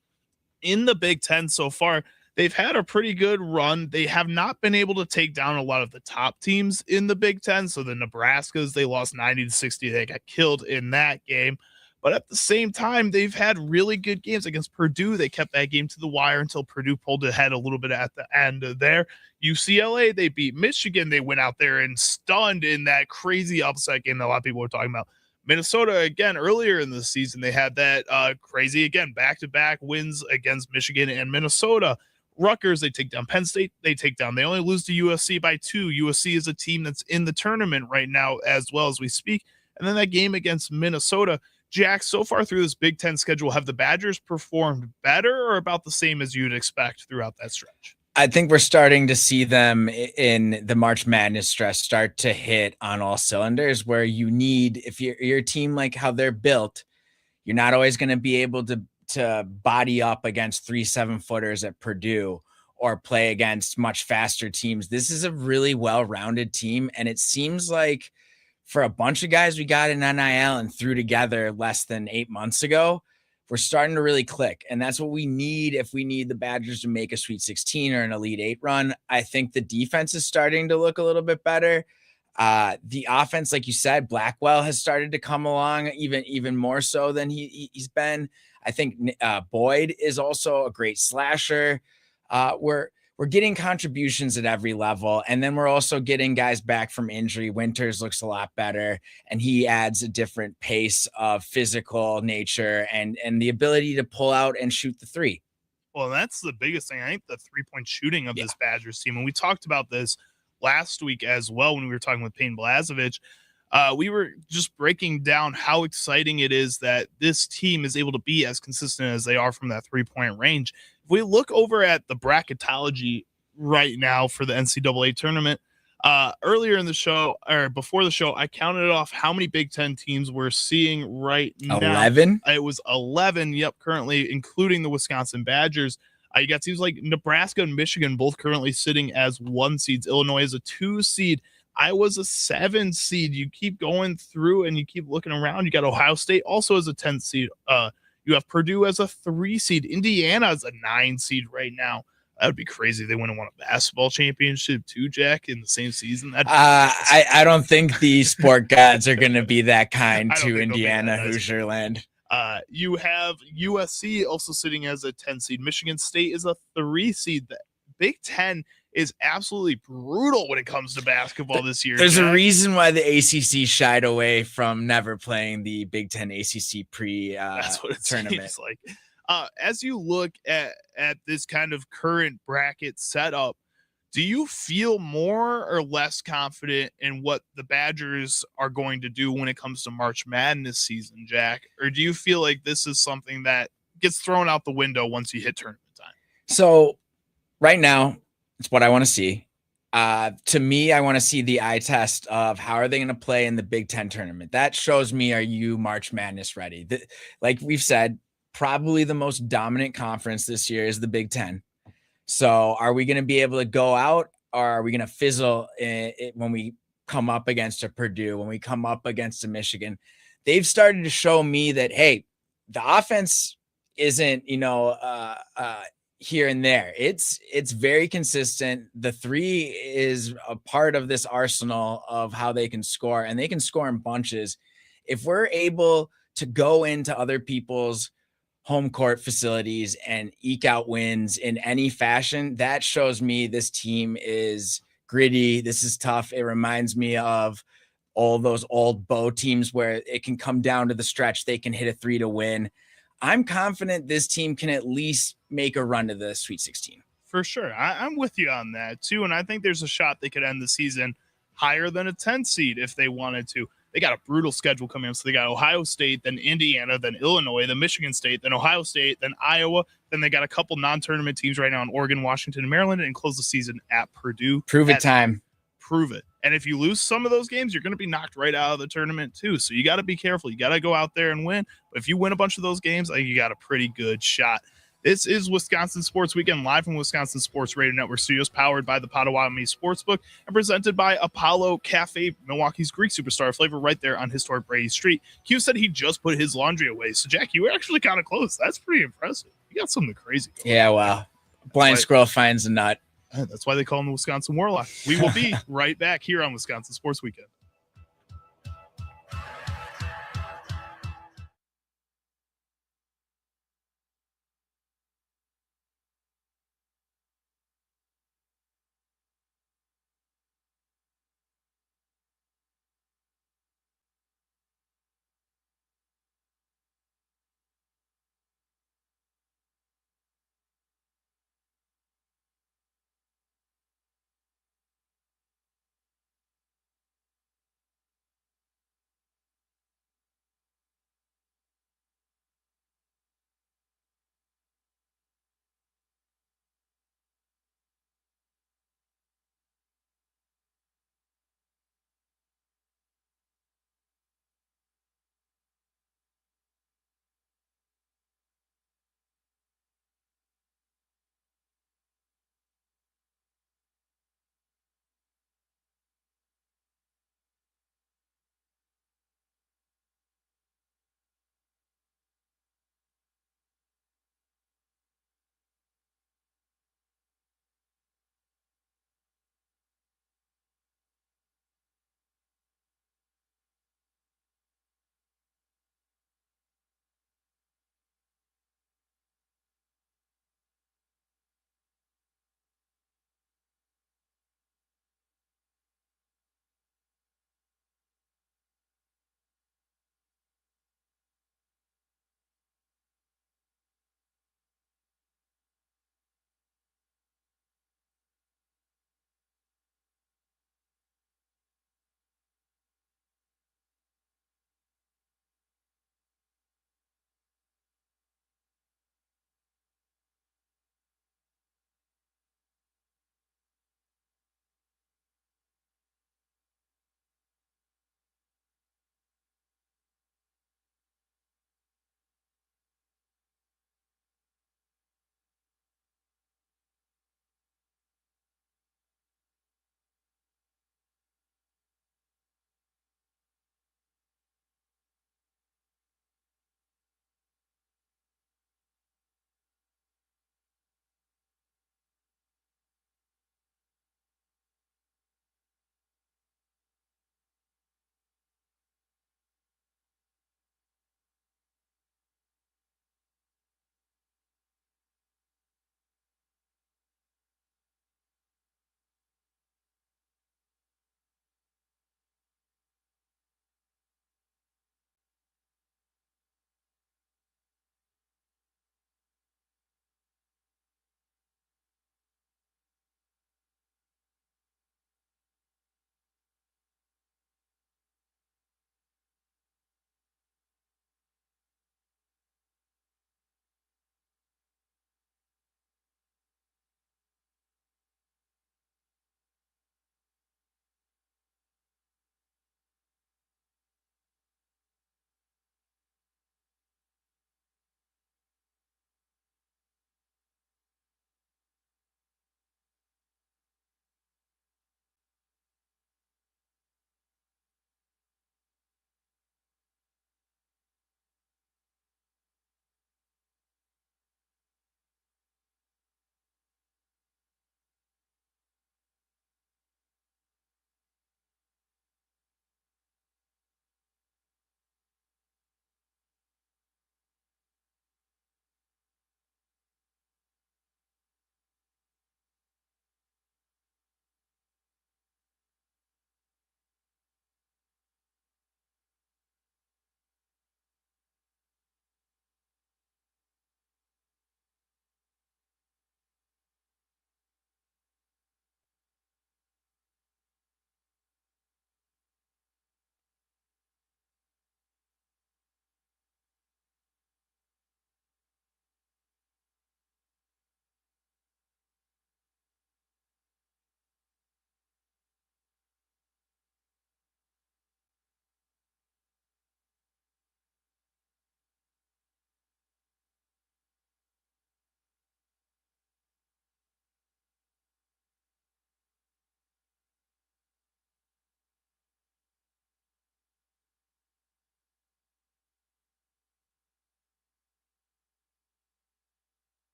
in the Big Ten so far. They've had a pretty good run. They have not been able to take down a lot of the top teams in the Big Ten. So the Nebraskas, they lost 90-60. They got killed in that game. But at the same time, they've had really good games against Purdue. They kept that game to the wire until Purdue pulled ahead a little bit at the end there. UCLA, they beat Michigan. They went out there and stunned in that crazy upset game that a lot of people were talking about. Minnesota, again, earlier in the season, they had that crazy, again, back-to-back wins against Michigan and Minnesota. Rutgers, they take down Penn State. They only lose to USC by 2. USC is a team that's in the tournament right now as well as we speak. And then that game against Minnesota. Jack, so far through this Big Ten schedule, have the Badgers performed better or about the same as you'd expect throughout that stretch? I think we're starting to see them in the March Madness stretch start to hit on all cylinders, where you need, if you're a team like how they're built, you're not always going to be able to body up against 3 7-footers at Purdue or play against much faster teams. This is a really well-rounded team. And it seems like for a bunch of guys we got in NIL and threw together less than 8 months ago, we're starting to really click. And that's what we need if we need the Badgers to make a Sweet 16 or an Elite 8 run. I think the defense is starting to look a little bit better. The offense, like you said, Blackwell has started to come along even more so than he's been. I think Boyd is also a great slasher. We're getting contributions at every level. And then we're also getting guys back from injury. Winters looks a lot better, and he adds a different pace of physical nature and the ability to pull out and shoot the three. Well, that's the biggest thing. I think the 3-point shooting of this Badgers team, and we talked about this last week as well when we were talking with Payne Blazevich. We were just breaking down how exciting it is that this team is able to be as consistent as they are from that 3-point range. If we look over at the bracketology right now for the NCAA tournament, earlier in the show or before the show, I counted off how many Big Ten teams we're seeing right now. 11? It was 11. Yep. Currently, including the Wisconsin Badgers. You got teams like Nebraska and Michigan, both currently sitting as 1 seeds. Illinois is a 2 seed. Iowa's a 7 seed. You keep going through and you keep looking around. You got Ohio State also as a 10 seed. You have Purdue as a 3 seed. Indiana is a 9 seed right now. That would be crazy. They wouldn't have won a basketball championship too, Jack, in the same season. I don't think the sport gods are going to be that kind to Indiana Hoosier land. You have USC also sitting as a 10 seed. Michigan State is a 3 seed. The Big Ten is absolutely brutal when it comes to basketball this year. There's a reason why the ACC shied away from never playing the Big Ten ACC That's what it tournament. Seems like. As you look at this kind of current bracket setup, do you feel more or less confident in what the Badgers are going to do when it comes to March Madness season, Jack? Or do you feel like this is something that gets thrown out the window once you hit tournament time? So right now, it's what I want to see. To me, I want to see the eye test of how are they going to play in the Big Ten tournament. That shows me, are you March Madness ready? Like we've said, probably the most dominant conference this year is the Big Ten. So are we going to be able to go out, or are we going to fizzle it when we come up against a Purdue, when we come up against a Michigan? they've started to show me that, hey, the offense isn't, here and there. It's very consistent. The three is a part of this arsenal of how they can score, and they can score in bunches. If we're able to go into other people's home court facilities and eke out wins in any fashion, that shows me this team is gritty. This is tough. It reminds me of all those old Bo teams where it can come down to the stretch. They can hit a three to win. I'm confident this team can at least make a run to the Sweet 16. For sure. I'm with you on that too. And I think there's a shot they could end the season higher than a 10 seed if they wanted to. They got a brutal schedule coming up. So they got Ohio State, then Indiana, then Illinois, then Michigan State, then Ohio State, then Iowa. Then they got a couple non-tournament teams right now in Oregon, Washington, and Maryland, and close the season at Purdue. Prove it time. Prove it. And if you lose some of those games, you're going to be knocked right out of the tournament too. So you got to be careful. You got to go out there and win. But if you win a bunch of those games, I think you got a pretty good shot. This is Wisconsin Sports Weekend, live from Wisconsin Sports Radio Network Studios, powered by the Potawatomi Sportsbook and presented by Apollo Cafe, Milwaukee's Greek superstar flavor, right there on historic Brady Street. Q said he just put his laundry away. So, Jack, you were actually kind of close. That's pretty impressive. You got something crazy going. Yeah, well, blind squirrel finds a nut. That's why they call him the Wisconsin Warlock. We will be right back here on Wisconsin Sports Weekend.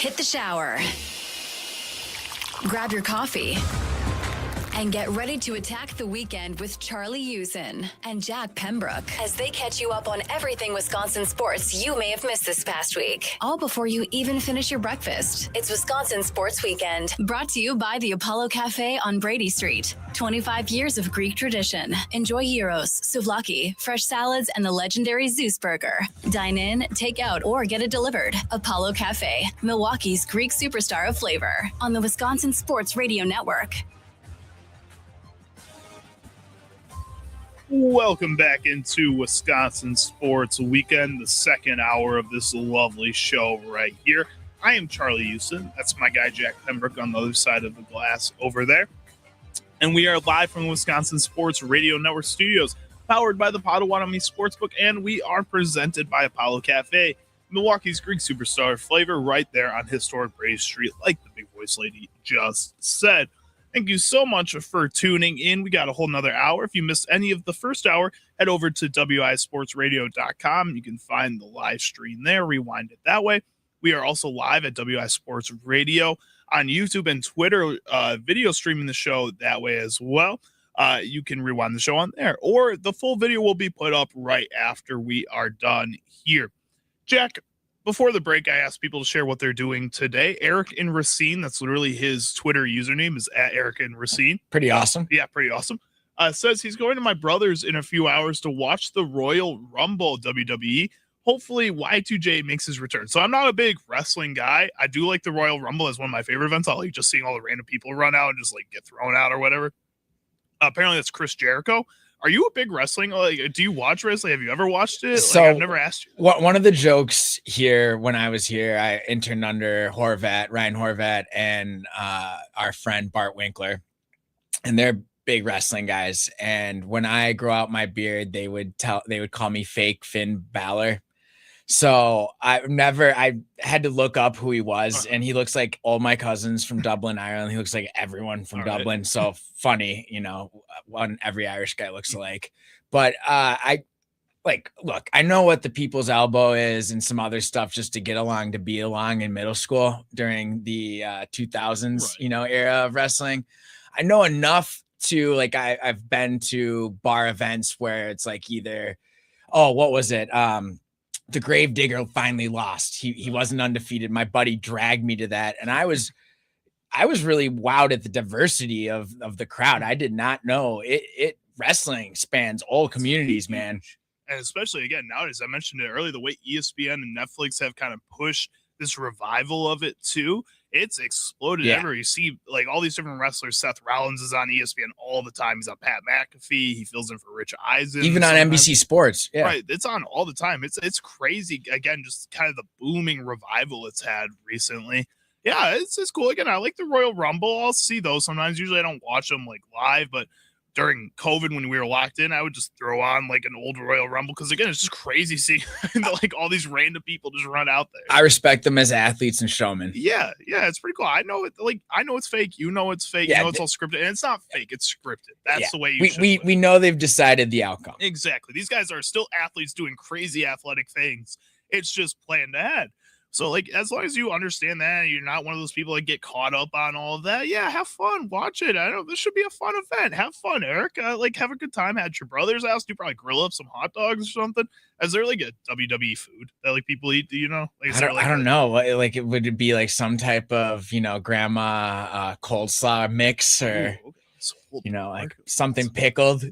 Hit the shower. Grab your coffee. And get ready to attack the weekend with Charlie Usen and Jack Pembroke as they catch you up on everything Wisconsin sports you may have missed this past week. All before you even finish your breakfast. It's Wisconsin Sports Weekend, brought to you by the Apollo Cafe on Brady Street. 25 years of Greek tradition. Enjoy gyros, souvlaki, fresh salads, and the legendary Zeus Burger. Dine in, take out, or get it delivered. Apollo Cafe, Milwaukee's Greek superstar of flavor, on the Wisconsin Sports Radio Network. Welcome back into Wisconsin Sports Weekend, the second hour of this lovely show right here. I am Charlie Usen. That's my guy, Jack Pembroke, on the other side of the glass over there. And we are live from the Wisconsin Sports Radio Network studios, powered by the Potawatomi Sportsbook, and we are presented by Apollo Cafe, Milwaukee's Greek superstar flavor, right there on historic Brady Street, like the big voice lady just said. Thank you so much for tuning in. We got a whole nother hour. If you missed any of the first hour, head over to wisportsradio.com. You can find the live stream there, rewind it that way. We are also live at WI Sports Radio on YouTube and Twitter, video streaming the show that way as well. You can rewind the show on there, or the full video will be put up right after we are done here. Jack, before the break, I asked people to share what they're doing today. Eric in Racine, that's literally his Twitter username, is at Eric in Racine. Pretty awesome. Yeah, pretty awesome. Says he's going to my brother's in a few hours to watch the Royal Rumble WWE. Hopefully Y2J makes his return. So I'm not a big wrestling guy. I do like the Royal Rumble as one of my favorite events. I like just seeing all the random people run out and just like get thrown out or whatever. Apparently that's Chris Jericho. Are you a big wrestling? Like, do you watch wrestling? Have you ever watched it? So I've never asked you. One of the jokes here when I was here, I interned under Ryan Horvat, and our friend Bart Winkler, and they're big wrestling guys. And when I grow out my beard, they would call me Fake Finn Balor. So I had to look up who he was, and he looks like all my cousins from Dublin, Ireland. He looks like everyone from Dublin. Right. So funny, what every Irish guy looks like. But look, I know what the people's elbow is and some other stuff just to get along, to be along in middle school during the 2000s, right, era of wrestling. I know enough to I've been to bar events where it's like either, what was it? The Gravedigger finally lost. He wasn't undefeated. My buddy dragged me to that. And I was really wowed at the diversity of the crowd. I did not know it wrestling spans all communities, man. And especially again, nowadays, I mentioned it earlier, the way ESPN and Netflix have kind of pushed this revival of it too. It's exploded everywhere. You see like all these different wrestlers. Seth Rollins is on ESPN all the time. He's on Pat McAfee. He fills in for Rich Eisen. Even on NBC Sports. Yeah. Right. It's on all the time. It's crazy. Again, just kind of the booming revival it's had recently. Yeah, it's cool. Again, I like the Royal Rumble. I'll see those sometimes. Usually I don't watch them like live, but during COVID when we were locked in, I would just throw on like an old Royal Rumble because again, it's just crazy seeing like all these random people just run out there. I respect them as athletes and showmen. Yeah, it's pretty cool. I know it. I know it's fake. You know it's fake. You know it's all scripted, and it's not fake. It's scripted. That's the way we know they've decided the outcome. Exactly. These guys are still athletes doing crazy athletic things. It's just planned ahead. So, like, as long as you understand that, you're not one of those people that get caught up on all of that. Yeah, have fun. Watch it. I know this should be a fun event. Have fun, Eric. Have a good time. At your brother's house, do probably grill up some hot dogs or something. Is there like a WWE food that like people eat? Do you know? Like, I don't know. Like, it would be like some type of grandma coleslaw mix, or like something pickled.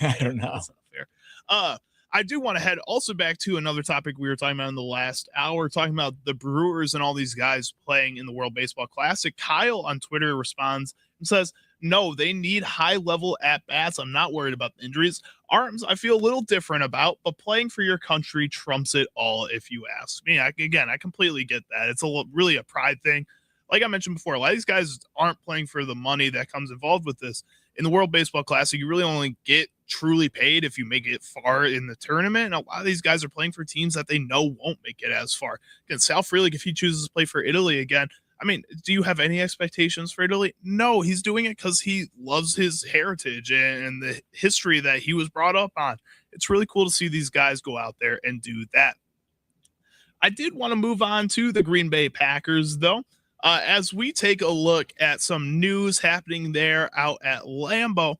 I don't know. That's not fair. I do want to head also back to another topic we were talking about in the last hour, talking about the Brewers and all these guys playing in the World Baseball Classic. Kyle on Twitter responds and says, no, they need high-level at-bats. I'm not worried about the injuries. Arms, I feel a little different about, but playing for your country trumps it all, if you ask me. I completely get that. It's really a pride thing. Like I mentioned before, a lot of these guys aren't playing for the money that comes involved with this. In the World Baseball Classic, you really only get truly paid if you make it far in the tournament. And a lot of these guys are playing for teams that they know won't make it as far. Again, Sal Frelick, if he chooses to play for Italy again, I mean, do you have any expectations for Italy? No, he's doing it because he loves his heritage and the history that he was brought up on. It's really cool to see these guys go out there and do that. I did want to move on to the Green Bay Packers, though, as we take a look at some news happening there out at Lambeau.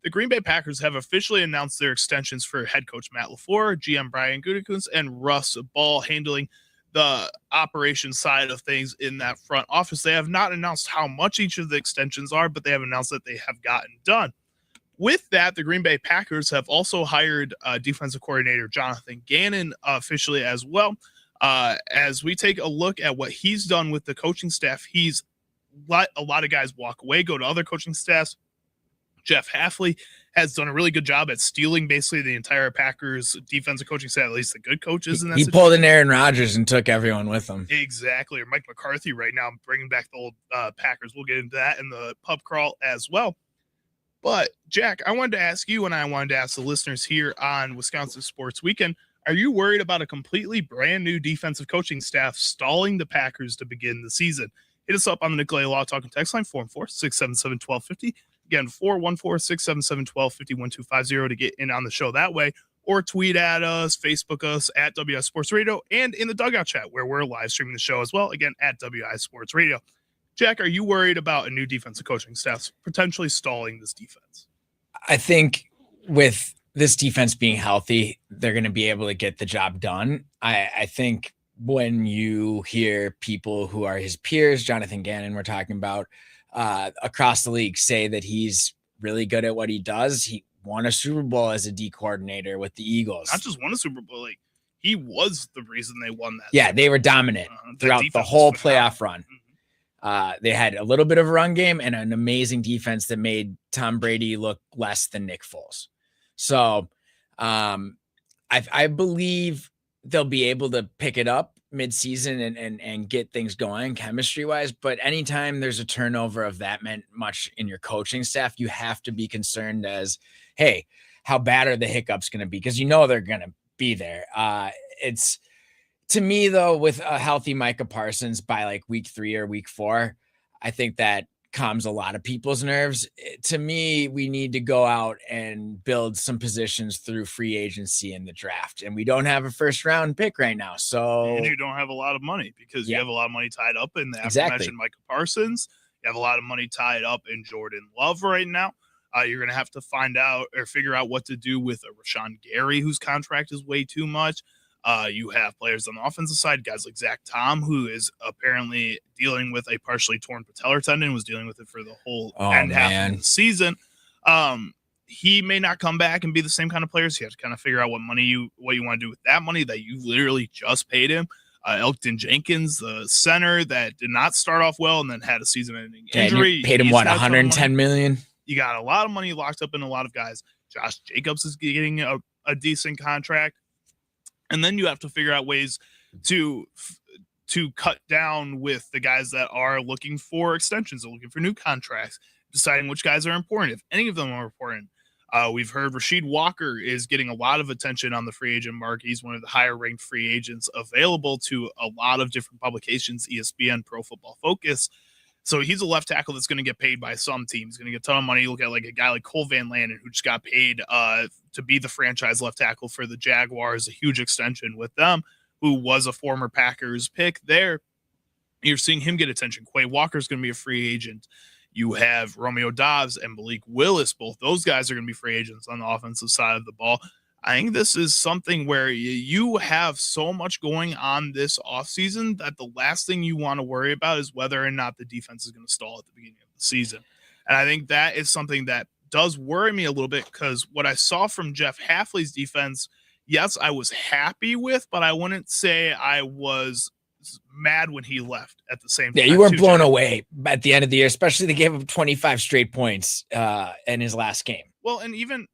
The Green Bay Packers have officially announced their extensions for head coach Matt LaFleur, GM Brian Gutekunst, and Russ Ball handling the operation side of things in that front office. They have not announced how much each of the extensions are, but they have announced that they have gotten done. With that, the Green Bay Packers have also hired defensive coordinator Jonathan Gannon officially as well. As we take a look at what he's done with the coaching staff, he's let a lot of guys walk away, go to other coaching staffs. Jeff Hafley has done a really good job at stealing basically the entire Packers defensive coaching staff, at least the good coaches in that He pulled in Aaron Rodgers and took everyone with him. Exactly. Or Mike McCarthy right now, bringing back the old Packers. We'll get into that in the pub crawl as well. But, Jack, I wanted to ask you, and I wanted to ask the listeners here on Wisconsin Sports Weekend, are you worried about a completely brand new defensive coaching staff stalling the Packers to begin the season? Hit us up on the Nicolay Law Talk and Text line, 414-677-1250. Again, 414-677-1250-1250 to get in on the show that way, or tweet at us, Facebook us at WI Sports Radio, and in the Dugout chat where we're live streaming the show as well, again, at WI Sports Radio. Jack, are you worried about a new defensive coaching staff potentially stalling this defense? I think with this defense being healthy, they're going to be able to get the job done. I think when you hear people who are his peers, Jonathan Gannon, we're talking about, across the league say that he's really good at what he does. He won a Super Bowl as a D coordinator with the Eagles. Not just won a Super Bowl, like he was the reason they won that. Yeah, they were dominant throughout the whole playoff run. They had a little bit of a run game and an amazing defense that made Tom Brady look less than Nick Foles. So I believe they'll be able to pick it up mid-season and get things going chemistry-wise. But anytime there's a turnover of that much in your coaching staff, you have to be concerned as, hey, how bad are the hiccups going to be? Because you know they're going to be there. It's to me, though, with a healthy Micah Parsons by like week 3 or week 4, I think that calms a lot of people's nerves. To me, we need to go out and build some positions through free agency in the draft. And we don't have a first round pick right now. So and you don't have a lot of money because you have a lot of money tied up in the Exactly. Micah Parsons. You have a lot of money tied up in Jordan Love right now. You're going to have to find out or figure out what to do with Rashawn Gary, whose contract is way too much. You have players on the offensive side, guys like Zach Tom, who is apparently dealing with a partially torn patellar tendon, was dealing with it for the whole half of the season. He may not come back and be the same kind of player, so you have to kind of figure out what you want to do with that money that you literally just paid him. Elgton Jenkins, the center that did not start off well and then had a season-ending injury. You paid him, what, $110 million? You got a lot of money locked up in a lot of guys. Josh Jacobs is getting a decent contract. And then you have to figure out ways to cut down with the guys that are looking for extensions, or looking for new contracts, deciding which guys are important, if any of them are important. We've heard Rasheed Walker is getting a lot of attention on the free agent market. He's one of the higher ranked free agents available to a lot of different publications, ESPN, Pro Football Focus. So he's a left tackle that's going to get paid by some teams. He's going to get a ton of money. You look at like a guy like Cole Van Landen, who just got paid to be the franchise left tackle for the Jaguars, a huge extension with them, who was a former Packers pick there. You're seeing him get attention. Quay Walker's going to be a free agent. You have Romeo Doubs and Malik Willis. Both those guys are going to be free agents on the offensive side of the ball. I think this is something where you have so much going on this offseason that the last thing you want to worry about is whether or not the defense is going to stall at the beginning of the season. And I think that is something that does worry me a little bit, because what I saw from Jeff Hafley's defense, yes, I was happy with, but I wouldn't say I was mad when he left at the same time. Yeah, you weren't blown away at the end of the year, especially they gave him 25 straight points in his last game. Well, and even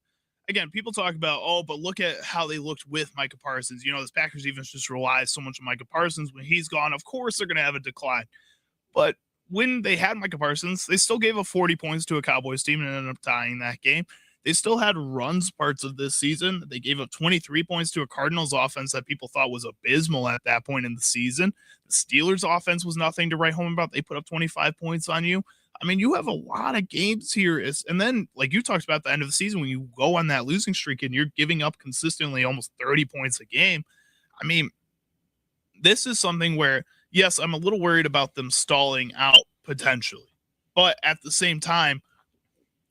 again, people talk about, but look at how they looked with Micah Parsons. You know, this Packers defense just relies so much on Micah Parsons. When he's gone, of course they're going to have a decline. But when they had Micah Parsons, they still gave up 40 points to a Cowboys team and ended up tying that game. They still had runs parts of this season. They gave up 23 points to a Cardinals offense that people thought was abysmal at that point in the season. The Steelers offense was nothing to write home about. They put up 25 points on you. I mean, you have a lot of games here. And then, like you talked about at the end of the season, when you go on that losing streak and you're giving up consistently almost 30 points a game, I mean, this is something where, yes, I'm a little worried about them stalling out potentially, but at the same time,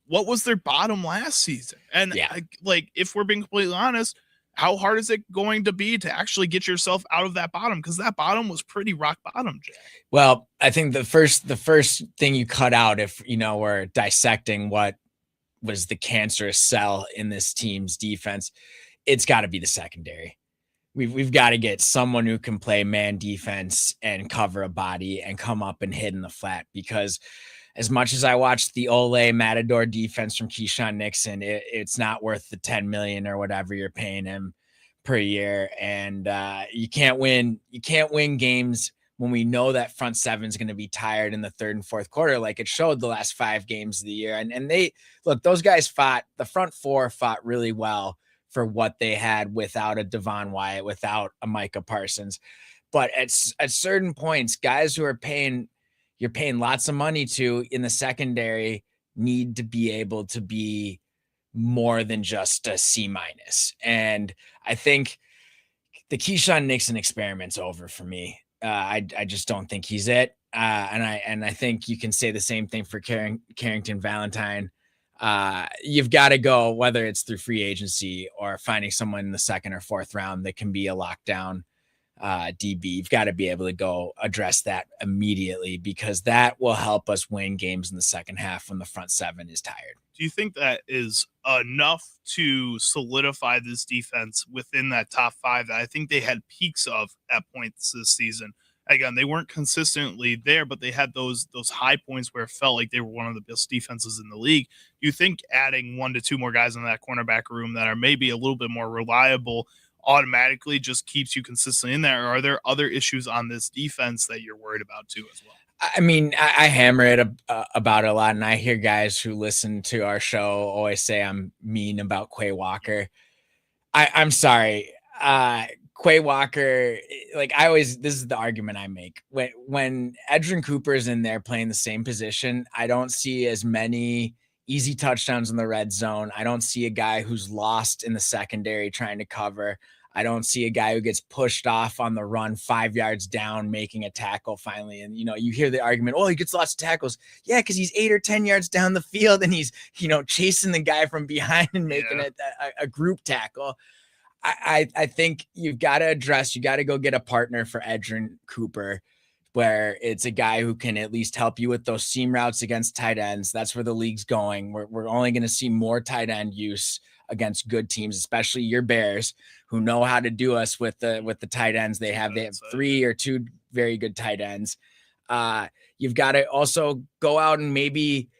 what was their bottom last season? And if we're being completely honest, how hard is it going to be to actually get yourself out of that bottom? Because that bottom was pretty rock bottom, Jack. Well, I think the first thing you cut out, if we're dissecting what was the cancerous cell in this team's defense, it's got to be the secondary. We've got to get someone who can play man defense and cover a body and come up and hit in the flat, because as much as I watched the Ole Matador defense from Keyshawn Nixon, it's not worth the $10 million or whatever you're paying him per year. And you can't win games when we know that front seven is going to be tired in the third and fourth quarter, like it showed the last 5 games of the year. And they look, those guys the front four fought really well for what they had without a Devon Wyatt, without a Micah Parsons. But at certain points, guys who you're paying lots of money to in the secondary need to be able to be more than just a C-. And I think the Keyshawn Nixon experiment's over for me. I just don't think he's it. And I think you can say the same thing for Carrington Valentine. You've got to go, whether it's through free agency or finding someone in the second or fourth round that can be a lockdown DB. You've got to be able to go address that immediately, because that will help us win games in the second half when the front seven is tired. Do you think that is enough to solidify this defense within that top 5 that I think they had peaks of at points this season? Again, they weren't consistently there, but they had those high points where it felt like they were one of the best defenses in the league. Do you think adding 1 to 2 more guys in that cornerback room that are maybe a little bit more reliable automatically just keeps you consistently in there? Or are there other issues on this defense that you're worried about too as well? I mean, I hammer it about it a lot, and I hear guys who listen to our show always say I'm mean about Quay Walker. I'm sorry. Quay Walker, this is the argument I make. When Edgerrin Cooper is in there playing the same position, I don't see as many easy touchdowns in the red zone. I don't see a guy who's lost in the secondary trying to cover. I don't see a guy who gets pushed off on the run 5 yards down, making a tackle finally. And, you hear the argument, he gets lots of tackles. Yeah, because he's 8 or 10 yards down the field and he's, chasing the guy from behind and making a group tackle. I think you've got to go get a partner for Edgerrin Cooper, where it's a guy who can at least help you with those seam routes against tight ends. That's where the league's going. We're only going to see more tight end use against good teams, especially your Bears, who know how to do us with the tight ends. They have 3 or 2 very good tight ends. You've got to also go out and maybe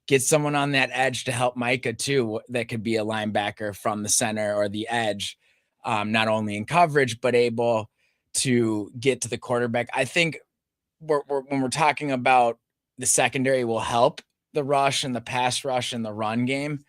get someone on that edge to help Micah too. That could be a linebacker from the center or the edge, not only in coverage, but able to get to the quarterback. I think when we're talking about the secondary will help the rush and the pass rush and the run game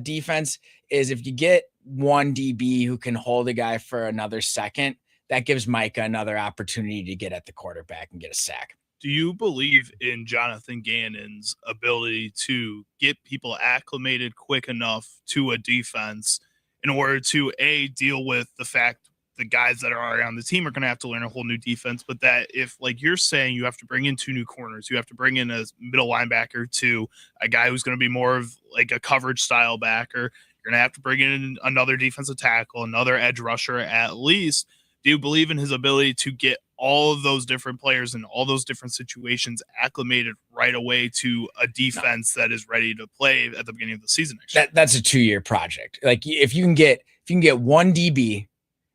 defense, is if you get one DB who can hold a guy for another second, that gives Micah another opportunity to get at the quarterback and get a sack. Do you believe in Jonathan Gannon's ability to get people acclimated quick enough to a defense in order to deal with the fact the guys that are already on the team are going to have to learn a whole new defense, but that if, like you're saying, you have to bring in 2 new corners, you have to bring in a middle linebacker to a guy who's going to be more of like a coverage style backer, you're going to have to bring in another defensive tackle, another edge rusher at least. Do you believe in his ability to get all of those different players in all those different situations acclimated right away to a defense that is ready to play at the beginning of the season next year? That's a 2-year project. Like if you can get one DB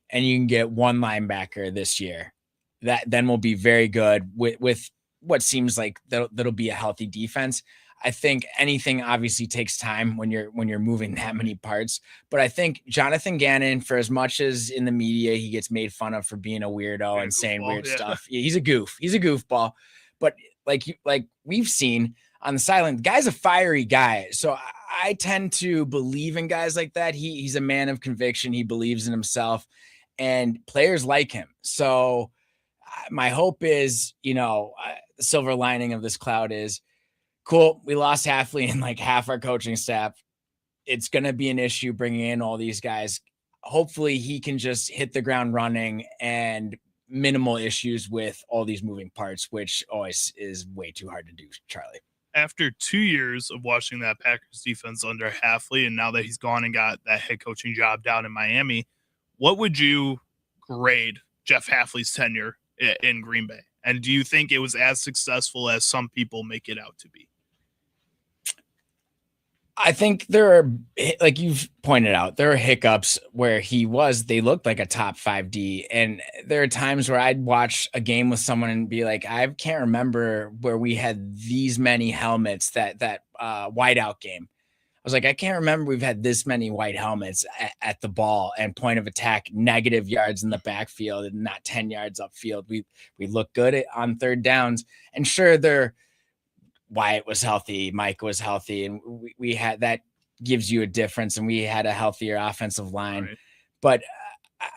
and you can get one linebacker this year, that then will be very good with what seems like that'll be a healthy defense. I think anything obviously takes time when you're moving that many parts, but I think Jonathan Gannon, for as much as in the media he gets made fun of for being a weirdo and saying weird stuff, he's a goofball. But like we've seen on the sideline, the guy's a fiery guy. So I tend to believe in guys like that. He's a man of conviction. He believes in himself, and players like him. So my hope is, the silver lining of this cloud is, cool, we lost Hafley and like half our coaching staff. It's going to be an issue bringing in all these guys. Hopefully he can just hit the ground running and minimal issues with all these moving parts, which always is way too hard to do, Charlie. After 2 years of watching that Packers defense under Hafley, and now that he's gone and got that head coaching job down in Miami, what would you grade Jeff Hafley's tenure in Green Bay? And do you think it was as successful as some people make it out to be? I think there are, like you've pointed out, there are hiccups where they looked like a top 5D. And there are times where I'd watch a game with someone and be like, I can't remember where we had these many helmets, that whiteout game. I was like, I can't remember we've had this many white helmets at the ball and point of attack, negative yards in the backfield and not 10 yards upfield. We look good on third downs. And sure, Wyatt was healthy, Mike was healthy, and we had, that gives you a difference, and we had a healthier offensive line. Right. But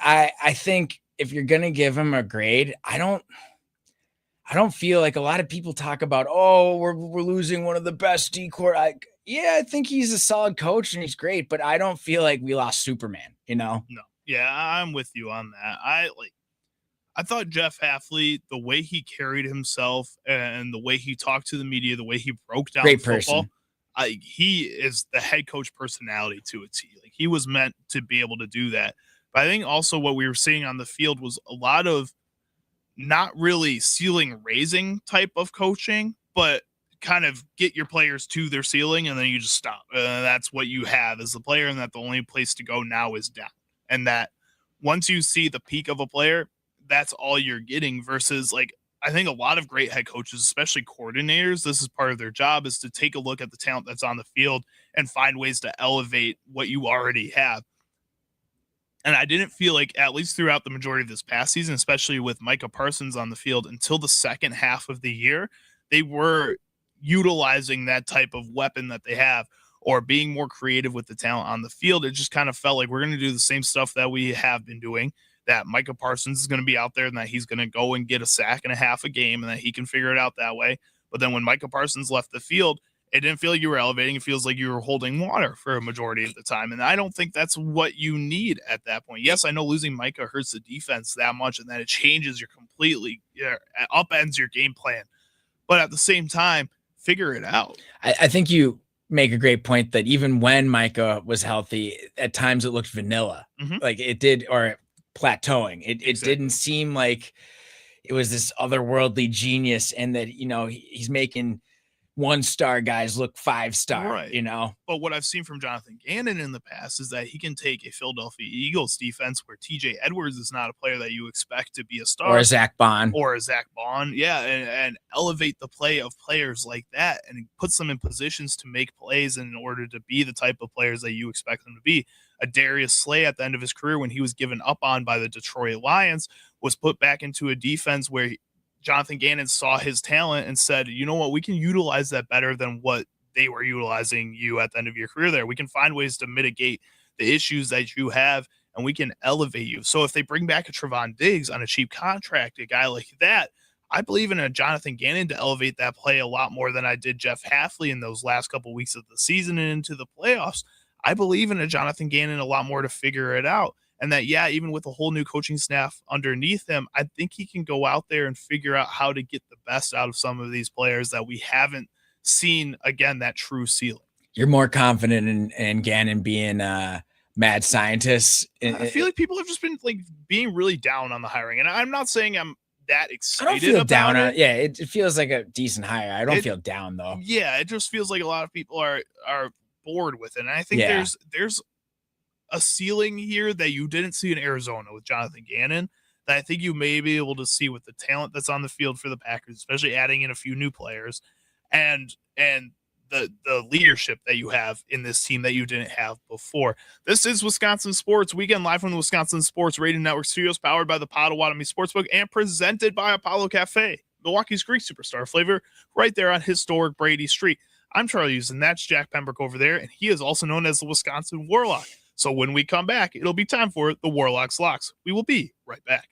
I think if you're gonna give him a grade, I don't feel like a lot of people talk about, oh, we're losing one of the best D-core. Yeah, I think he's a solid coach and he's great, but I don't feel like we lost Superman, No. Yeah, I'm with you on that. I thought Jeff Hafley, the way he carried himself and the way he talked to the media, the way he broke down football, he is the head coach personality to a T. Like, he was meant to be able to do that. But I think also what we were seeing on the field was a lot of not really ceiling raising type of coaching, but kind of get your players to their ceiling and then you just stop. That's what you have as the player, and that the only place to go now is down. And that once you see the peak of a player, that's all you're getting, versus, like, I think a lot of great head coaches, especially coordinators, this is part of their job, is to take a look at the talent that's on the field and find ways to elevate what you already have. And I didn't feel like, at least throughout the majority of this past season, especially with Micah Parsons on the field, until the second half of the year, they were utilizing that type of weapon that they have, or being more creative with the talent on the field. It just kind of felt like we're going to do the same stuff that we have been doing, that Micah Parsons is going to be out there and that he's going to go and get a sack and a half a game and that he can figure it out that way. But then when Micah Parsons left the field, it didn't feel like you were elevating. It feels like you were holding water for a majority of the time. And I don't think that's what you need at that point. Yes, I know losing Micah hurts the defense that much and that it changes upends your game plan. But at the same time, figure it out. I think you make a great point that even when Micah was healthy, at times it looked vanilla. Mm-hmm. Like it did, or plateauing. It exactly. Didn't seem like it was this otherworldly genius, and that, he's making 1-star guys look 5-star, right. But what I've seen from Jonathan Gannon in the past is that he can take a Philadelphia Eagles defense where TJ Edwards is not a player that you expect to be a star, or a Zach Bond, yeah, and elevate the play of players like that, and he puts them in positions to make plays in order to be the type of players that you expect them to be. A Darius Slay at the end of his career, when he was given up on by the Detroit Lions, was put back into a defense where Jonathan Gannon saw his talent and said, you know what, we can utilize that better than what they were utilizing you at the end of your career there. We can find ways to mitigate the issues that you have, and we can elevate you. So if they bring back a Trevon Diggs on a cheap contract, a guy like that, I believe in a Jonathan Gannon to elevate that play a lot more than I did Jeff Hafley in those last couple of weeks of the season and into the playoffs. I believe in a Jonathan Gannon a lot more to figure it out. And that, yeah, even with a whole new coaching staff underneath him, I think he can go out there and figure out how to get the best out of some of these players that we haven't seen, again, that true ceiling. You're more confident in Gannon being mad scientist. I feel like people have just been being really down on the hiring. And I'm not saying I'm that excited. I don't feel down on it. Yeah, it feels like a decent hire. I don't feel down, though. Yeah, it just feels like a lot of people are bored with it. And I think there's a ceiling here that you didn't see in Arizona with Jonathan Gannon that I think you may be able to see with the talent that's on the field for the Packers, especially adding in a few new players and the leadership that you have in this team that you didn't have before. This is Wisconsin Sports Weekend, live from the Wisconsin Sports Radio Network studios, powered by the Potawatomi Sportsbook and presented by Apollo Cafe, Milwaukee's Greek superstar flavor, right there on historic Brady Street. I'm Charlie Houston. That's Jack Pembroke over there, and he is also known as the Wisconsin Warlock. So when we come back, it'll be time for the Warlock's Locks. We will be right back.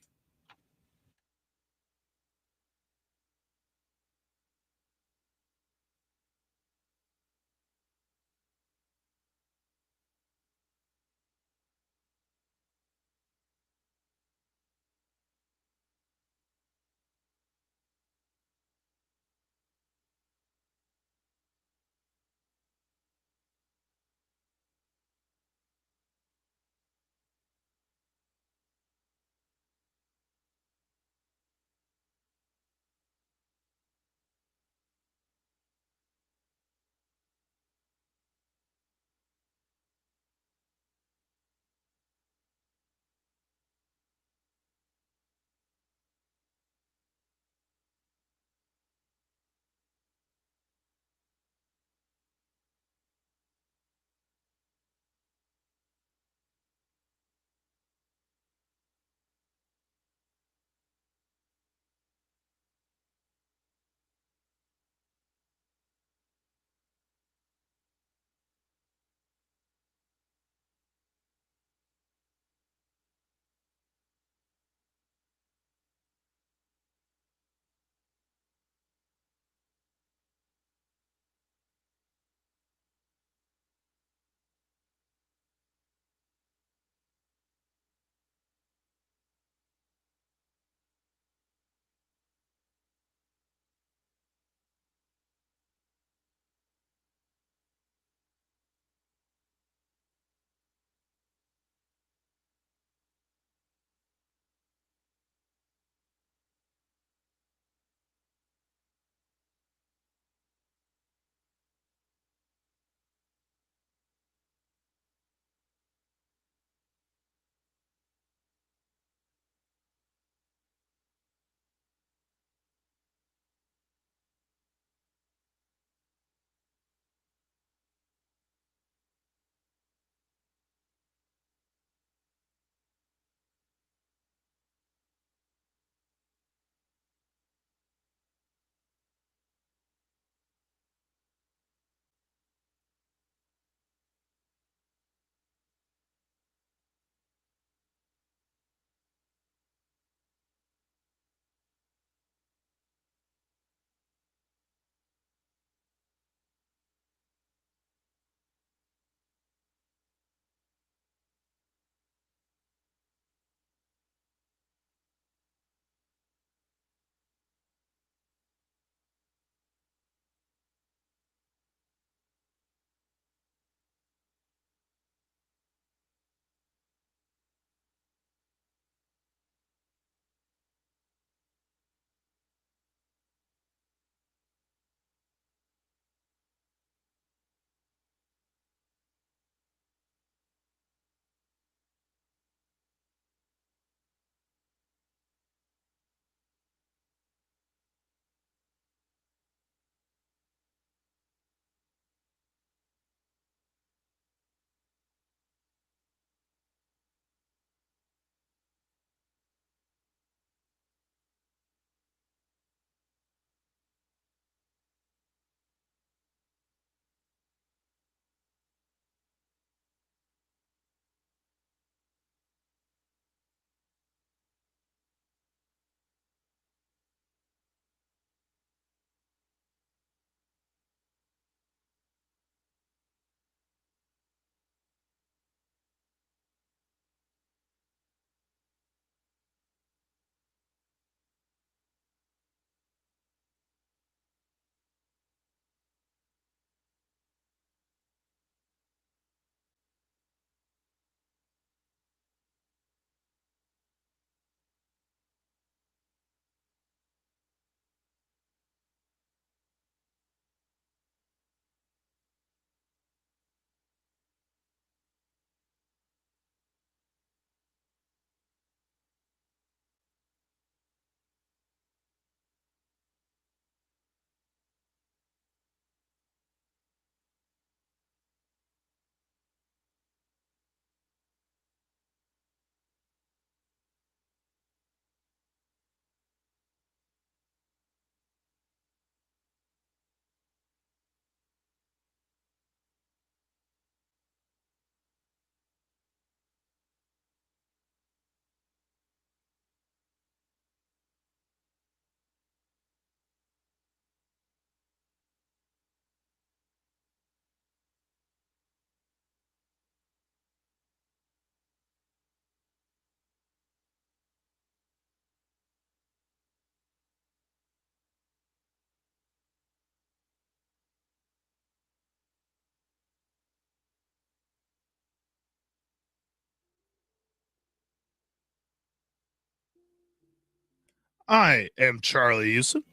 I am Charlie Houston.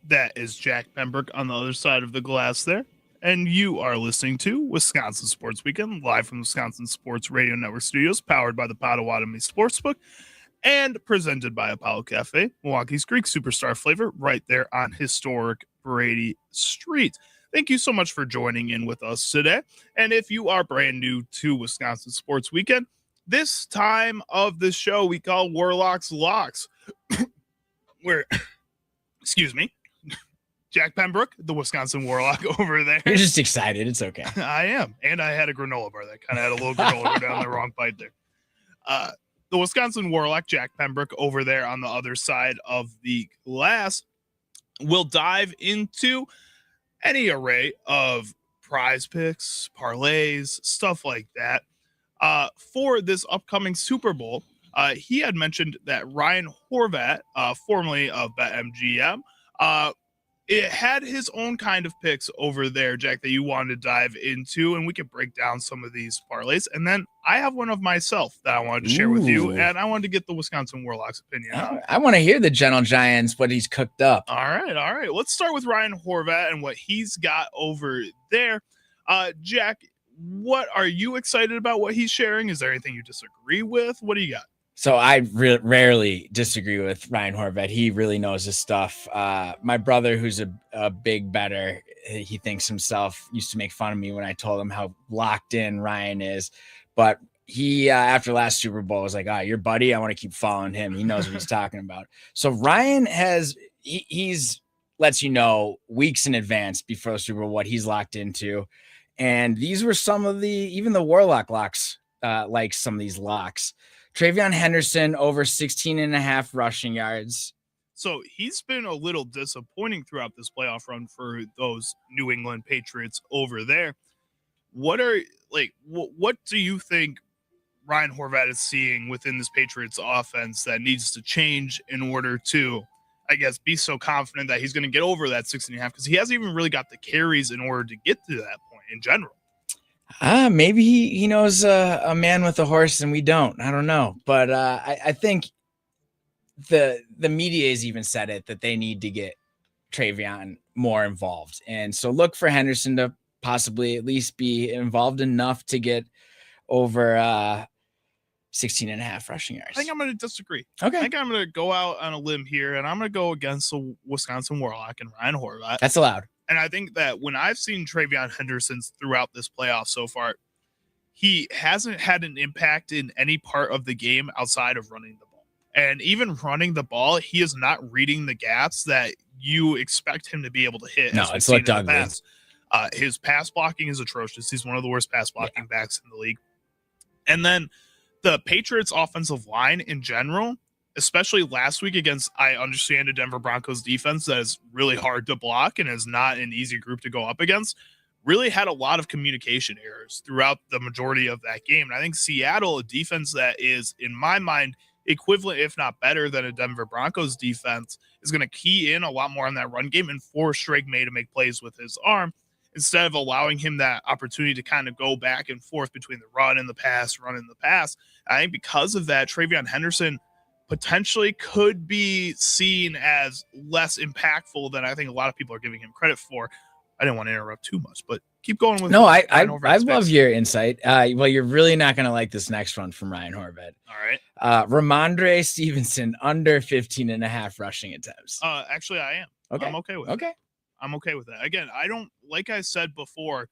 That is Jack Pembroke on the other side of the glass there. And you are listening to Wisconsin Sports Weekend, live from Wisconsin Sports Radio Network Studios, powered by the Potawatomi Sportsbook, and presented by Apollo Cafe, Milwaukee's Greek superstar flavor, right there on historic Brady Street. Thank you so much for joining in with us today. And if you are brand new to Wisconsin Sports Weekend, this time of the show we call Warlock's Locks, where, excuse me, Jack Pembroke, the Wisconsin Warlock over there. You're just excited. It's okay. I am. And I had a granola bar that kind of had a little granola go down the wrong bite there. The Wisconsin Warlock, Jack Pembroke, over there on the other side of the glass, will dive into any array of prize picks, parlays, stuff like that. For this upcoming Super Bowl, he had mentioned that Ryan Horvat, formerly of BetMGM, it had his own kind of picks over there, Jack, that you wanted to dive into, and we could break down some of these parlays. And then I have one of myself that I wanted to share with you, and I wanted to get the Wisconsin Warlocks opinion. I want to hear the Gentle Giants, what he's cooked up. All right. Let's start with Ryan Horvat and what he's got over there. Jack, what are you excited about what he's sharing? Is there anything you disagree with? What do you got? So I rarely disagree with Ryan Horvat. He really knows his stuff. My brother, who's a big bettor, he thinks himself, used to make fun of me when I told him how locked in Ryan is. But he, after last Super Bowl, was like, your buddy, I want to keep following him. He knows what he's talking about. So Ryan he's lets you know weeks in advance before the Super Bowl what he's locked into. And these were some of even the Warlock locks, like some of these locks. Travion Henderson over 16.5 rushing yards. So he's been a little disappointing throughout this playoff run for those New England Patriots over there. What do you think Ryan Horvat is seeing within this Patriots offense that needs to change in order to, I guess, be so confident that he's going to get over that 16.5? Because he hasn't even really got the carries in order to get to that point in general. Maybe he knows a man with a horse and we don't. I don't know. But I think the media has even said it, that they need to get Travion more involved. And so look for Henderson to possibly at least be involved enough to get over 16.5 rushing yards. I think I'm going to disagree. Okay. I think I'm going to go out on a limb here, and I'm going to go against the Wisconsin Warlock and Ryan Horvat. That's allowed. And I think that when I've seen Travion Henderson throughout this playoff so far, he hasn't had an impact in any part of the game outside of running the ball. And even running the ball, he is not reading the gaps that you expect him to be able to hit. No, it's looked ugly. His pass blocking is atrocious. He's one of the worst pass blocking backs in the league. And then the Patriots offensive line in general, especially last week against, I understand, a Denver Broncos defense that is really hard to block and is not an easy group to go up against, really had a lot of communication errors throughout the majority of that game. And I think Seattle, a defense that is, in my mind, equivalent, if not better, than a Denver Broncos defense, is going to key in a lot more on that run game and force Drake May to make plays with his arm instead of allowing him that opportunity to kind of go back and forth between the run and the pass. I think because of that, Travion Henderson potentially could be seen as less impactful than I think a lot of people are giving him credit for. I didn't want to interrupt too much, but keep going with. No, I love your insight. Well, you're really not going to like this next one from Ryan Horvat. All right. Ramondre Stevenson under 15.5 rushing attempts. Actually, I am. Okay. I'm okay with it. I'm okay with that. Again, like I said before,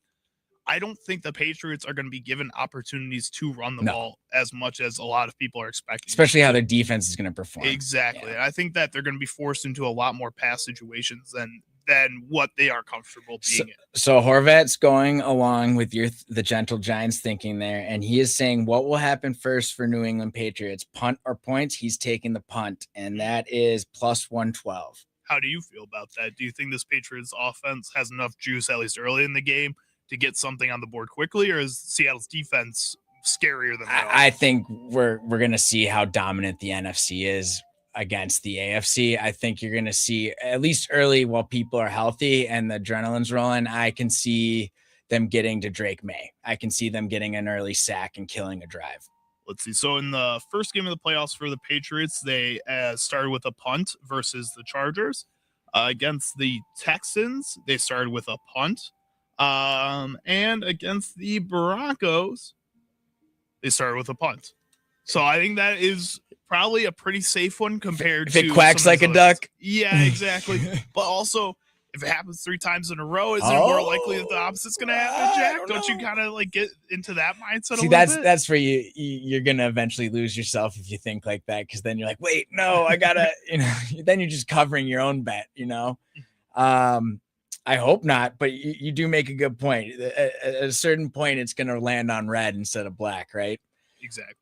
I don't think the Patriots are going to be given opportunities to run the ball as much as a lot of people are expecting. Especially how their defense is going to perform. Exactly. Yeah. And I think that they're going to be forced into a lot more pass situations than what they are comfortable being in. So Horvat's going along with the Gentle Giants thinking there, and he is saying what will happen first for New England Patriots, punt or points? He's taking the punt, and that is plus 112. How do you feel about that? Do you think this Patriots offense has enough juice, at least early in the game, to get something on the board quickly, or is Seattle's defense scarier than that? I think we're going to see how dominant the NFC is against the AFC. I think you're going to see, at least early, while people are healthy and the adrenaline's rolling, I can see them getting to Drake May. I can see them getting an early sack and killing a drive. Let's see. So in the first game of the playoffs for the Patriots, they started with a punt versus the Chargers. Against the Texans, they started with a punt. And against the Broncos, they started with a punt. So I think that is probably a pretty safe one compared to if it quacks like a duck. Yeah, exactly. But also, if it happens 3 times in a row, is it more likely that the opposite's going to happen, Jack? Don't you kind of like get into that mindset? See, that's where you're going to eventually lose yourself if you think like that, because then you're like, wait, no, I gotta, then you're just covering your own bet, I hope not, but you do make a good point. At a certain point, it's going to land on red instead of black, right? Exactly.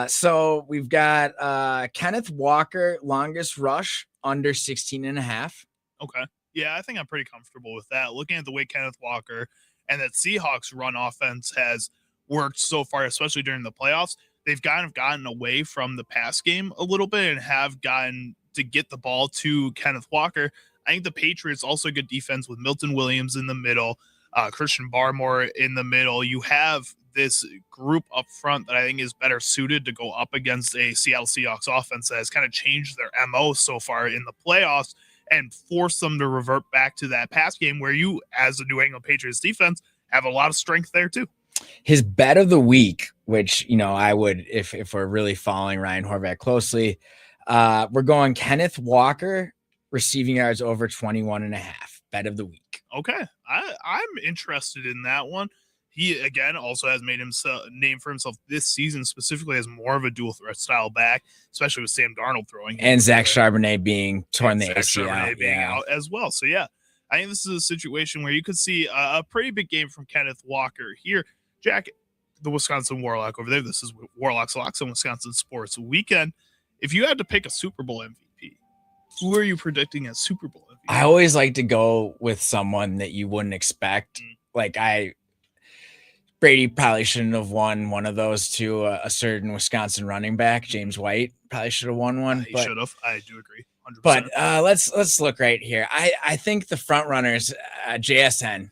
So we've got Kenneth Walker, longest rush under 16.5. Okay. Yeah, I think I'm pretty comfortable with that. Looking at the way Kenneth Walker and that Seahawks run offense has worked so far, especially during the playoffs, they've kind of gotten away from the pass game a little bit and have gotten to get the ball to Kenneth Walker. I think the Patriots also good defense with Milton Williams in the middle, Christian Barmore in the middle. You have this group up front that I think is better suited to go up against a Seattle Seahawks offense that has kind of changed their MO so far in the playoffs and force them to revert back to that pass game where you, as a New England Patriots defense, have a lot of strength there too. His bet of the week, which, I would, if we're really following Ryan Horvath closely, we're going Kenneth Walker, receiving yards over 21.5, bet of the week. Okay. I'm interested in that one. He, again, also has made himself name for himself this season, specifically as more of a dual threat style back, especially with Sam Darnold throwing. And Zach Charbonnet being torn the ACL. Charbonnet being out as well. So, yeah, I think this is a situation where you could see a pretty big game from Kenneth Walker here. Jack, the Wisconsin Warlock over there, this is Warlock's Locks on Wisconsin Sports Weekend. If you had to pick a Super Bowl MVP, who are you predicting as Super Bowl MVP? I always like to go with someone that you wouldn't expect. Brady probably shouldn't have won one of those to a certain Wisconsin running back. James White probably should have won one. He should have. I do agree. 100%. But let's look right here. I think the front runners, JSN,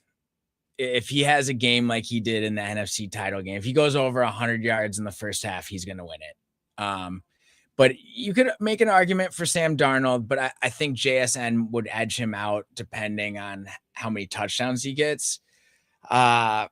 if he has a game like he did in the NFC title game, if he goes over 100 yards in the first half, he's going to win it. But you could make an argument for Sam Darnold, but I think JSN would edge him out depending on how many touchdowns he gets. I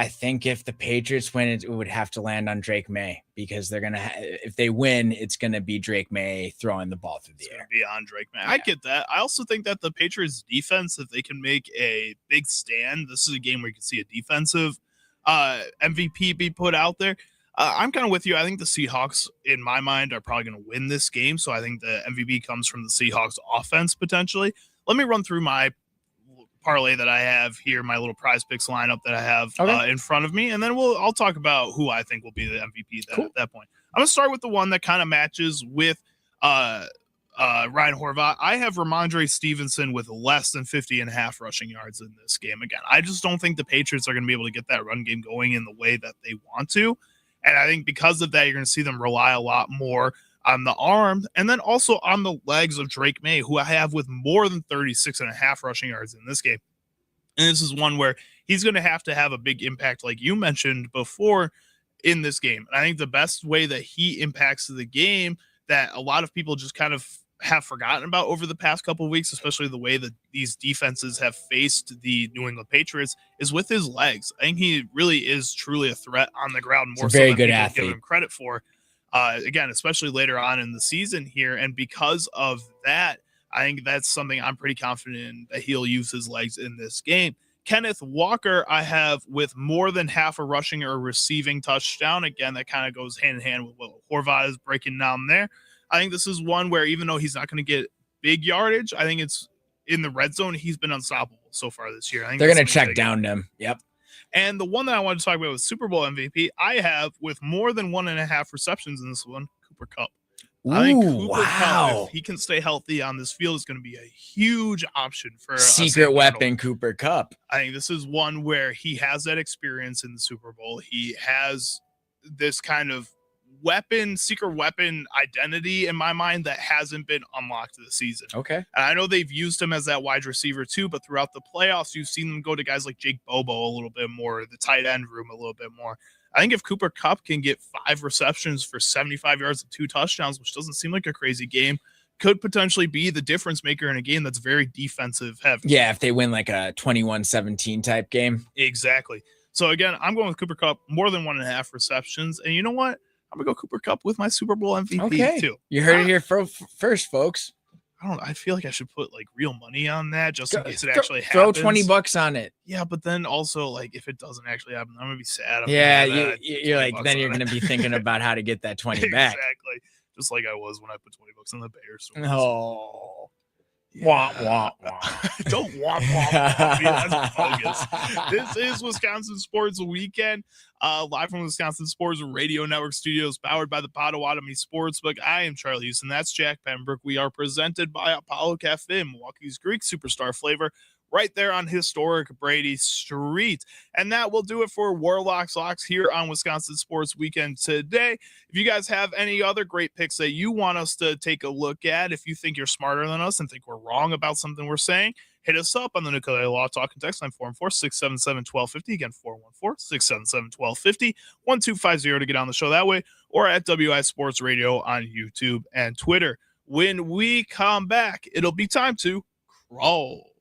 think if the Patriots win, it would have to land on Drake May, because they're gonna if they win, it's gonna be Drake May throwing the ball through the air. Be on Drake May. Yeah. I get that. I also think that the Patriots defense, if they can make a big stand, this is a game where you can see a defensive MVP be put out there. I'm kind of with you. I think the Seahawks, in my mind, are probably going to win this game. So I think the MVP comes from the Seahawks offense potentially. Let me run through my parlay that I have here, my little Prize Picks lineup that I have in front of me, and then I'll talk about who I think will be the MVP at that point. I'm going to start with the one that kind of matches with Ryan Horvath. I have Ramondre Stevenson with less than 50.5 rushing yards in this game. Again, I just don't think the Patriots are going to be able to get that run game going in the way that they want to. And I think because of that, you're going to see them rely a lot more on the arm and then also on the legs of Drake May, who I have with more than 36.5 rushing yards in this game. And this is one where he's going to have a big impact, like you mentioned before, in this game. And I think the best way that he impacts the game that a lot of people just kind of have forgotten about over the past couple of weeks, especially the way that these defenses have faced the New England Patriots, is with his legs. I think he really is truly a threat on the ground, more so than people give him credit for. Again, especially later on in the season here. And because of that, I think that's something I'm pretty confident in, that he'll use his legs in this game. Kenneth Walker, I have with more than half a rushing or receiving touchdown. Again, that kind of goes hand in hand with what Horvath is breaking down there. I think this is one where even though he's not going to get big yardage, I think it's in the red zone. He's been unstoppable so far this year. I think they're going to check down him. Yep. And the one that I wanted to talk about with Super Bowl MVP, I have with more than 1.5 receptions in this one, Cooper Kupp. I think Cooper Kupp, if he can stay healthy on this field, is going to be a huge option for secret weapon Cooper Kupp. I think this is one where he has that experience in the Super Bowl. He has this kind of secret weapon identity in my mind that hasn't been unlocked this season. Okay. And I know they've used him as that wide receiver too, but throughout the playoffs, you've seen them go to guys like Jake Bobo a little bit more, the tight end room a little bit more. I think if Cooper Kupp can get 5 receptions for 75 yards and 2 touchdowns, which doesn't seem like a crazy game, could potentially be the difference maker in a game that's very defensive heavy. Yeah, if they win like a 21-17 type game. Exactly. So again, I'm going with Cooper Kupp more than 1.5 receptions. And you know what? I'm gonna go Cooper Kupp with my Super Bowl MVP too. You heard it here first, folks. I feel like I should put like real money on that just in case it actually happens. Throw $20 on it. Yeah, but then also like if it doesn't actually happen, I'm gonna be sad. You're like then you're gonna be thinking about how to get that 20 back. Exactly. Just like I was when I put $20 on the Bears. Oh. Yeah. Wah, wah. Don't womp womp. That's bogus. This is Wisconsin Sports Weekend, live from Wisconsin Sports Radio Network Studios, powered by the Potawatomi Sportsbook. I am Charlie Houston. That's Jack Pembroke. We are presented by Apollo Cafe, Milwaukee's Greek superstar flavor, right there on historic Brady Street. And that will do it for Warlocks Locks here on Wisconsin Sports Weekend today. If you guys have any other great picks that you want us to take a look at, if you think you're smarter than us and think we're wrong about something we're saying, hit us up on the Nicolay Law Talk and text line 414-677-1250. Again, 414-677-1250, 1250 to get on the show that way, or at WI Sports Radio on YouTube and Twitter. When we come back, it'll be time to crawl.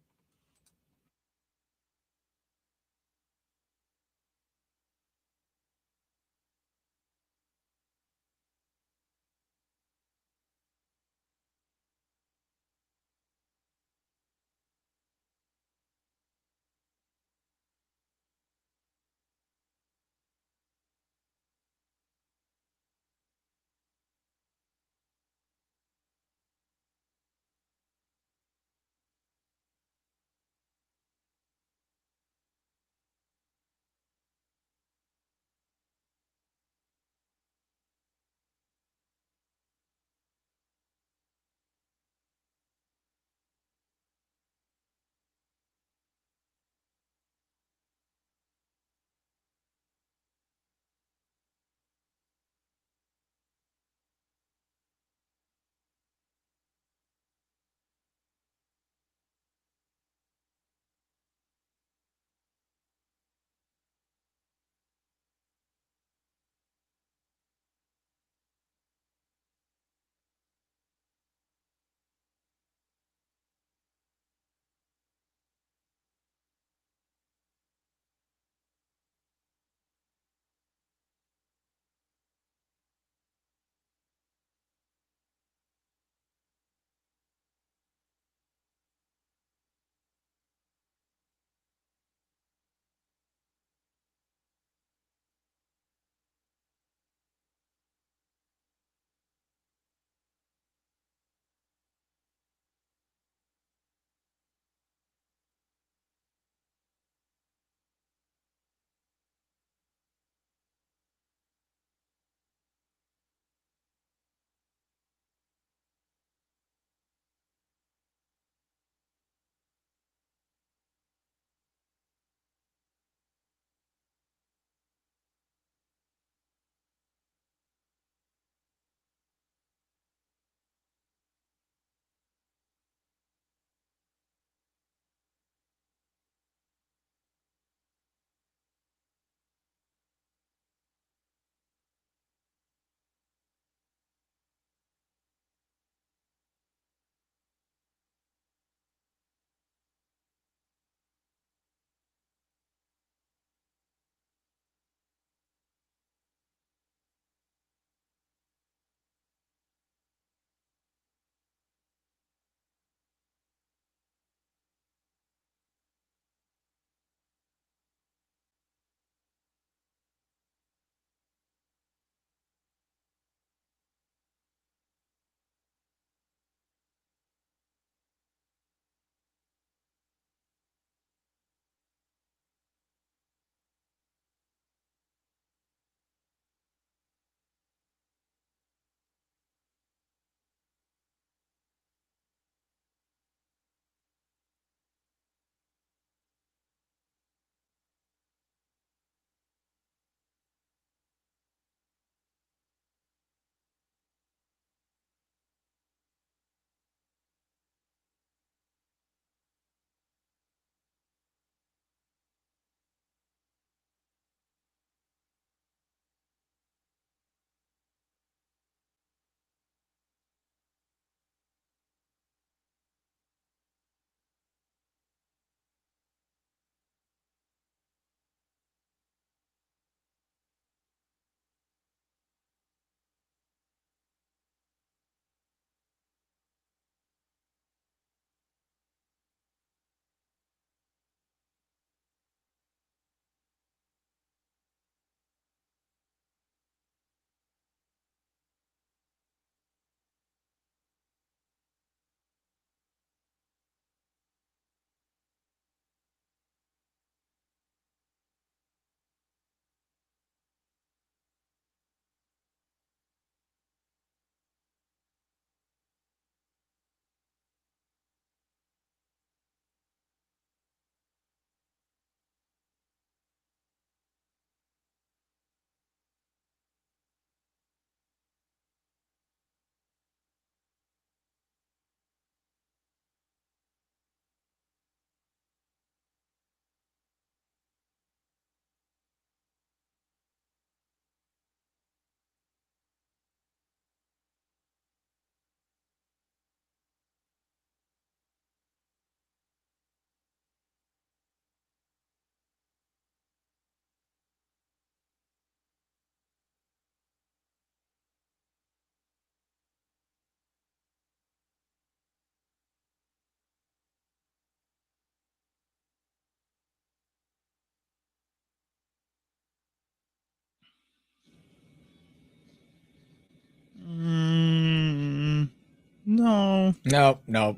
No. No. No,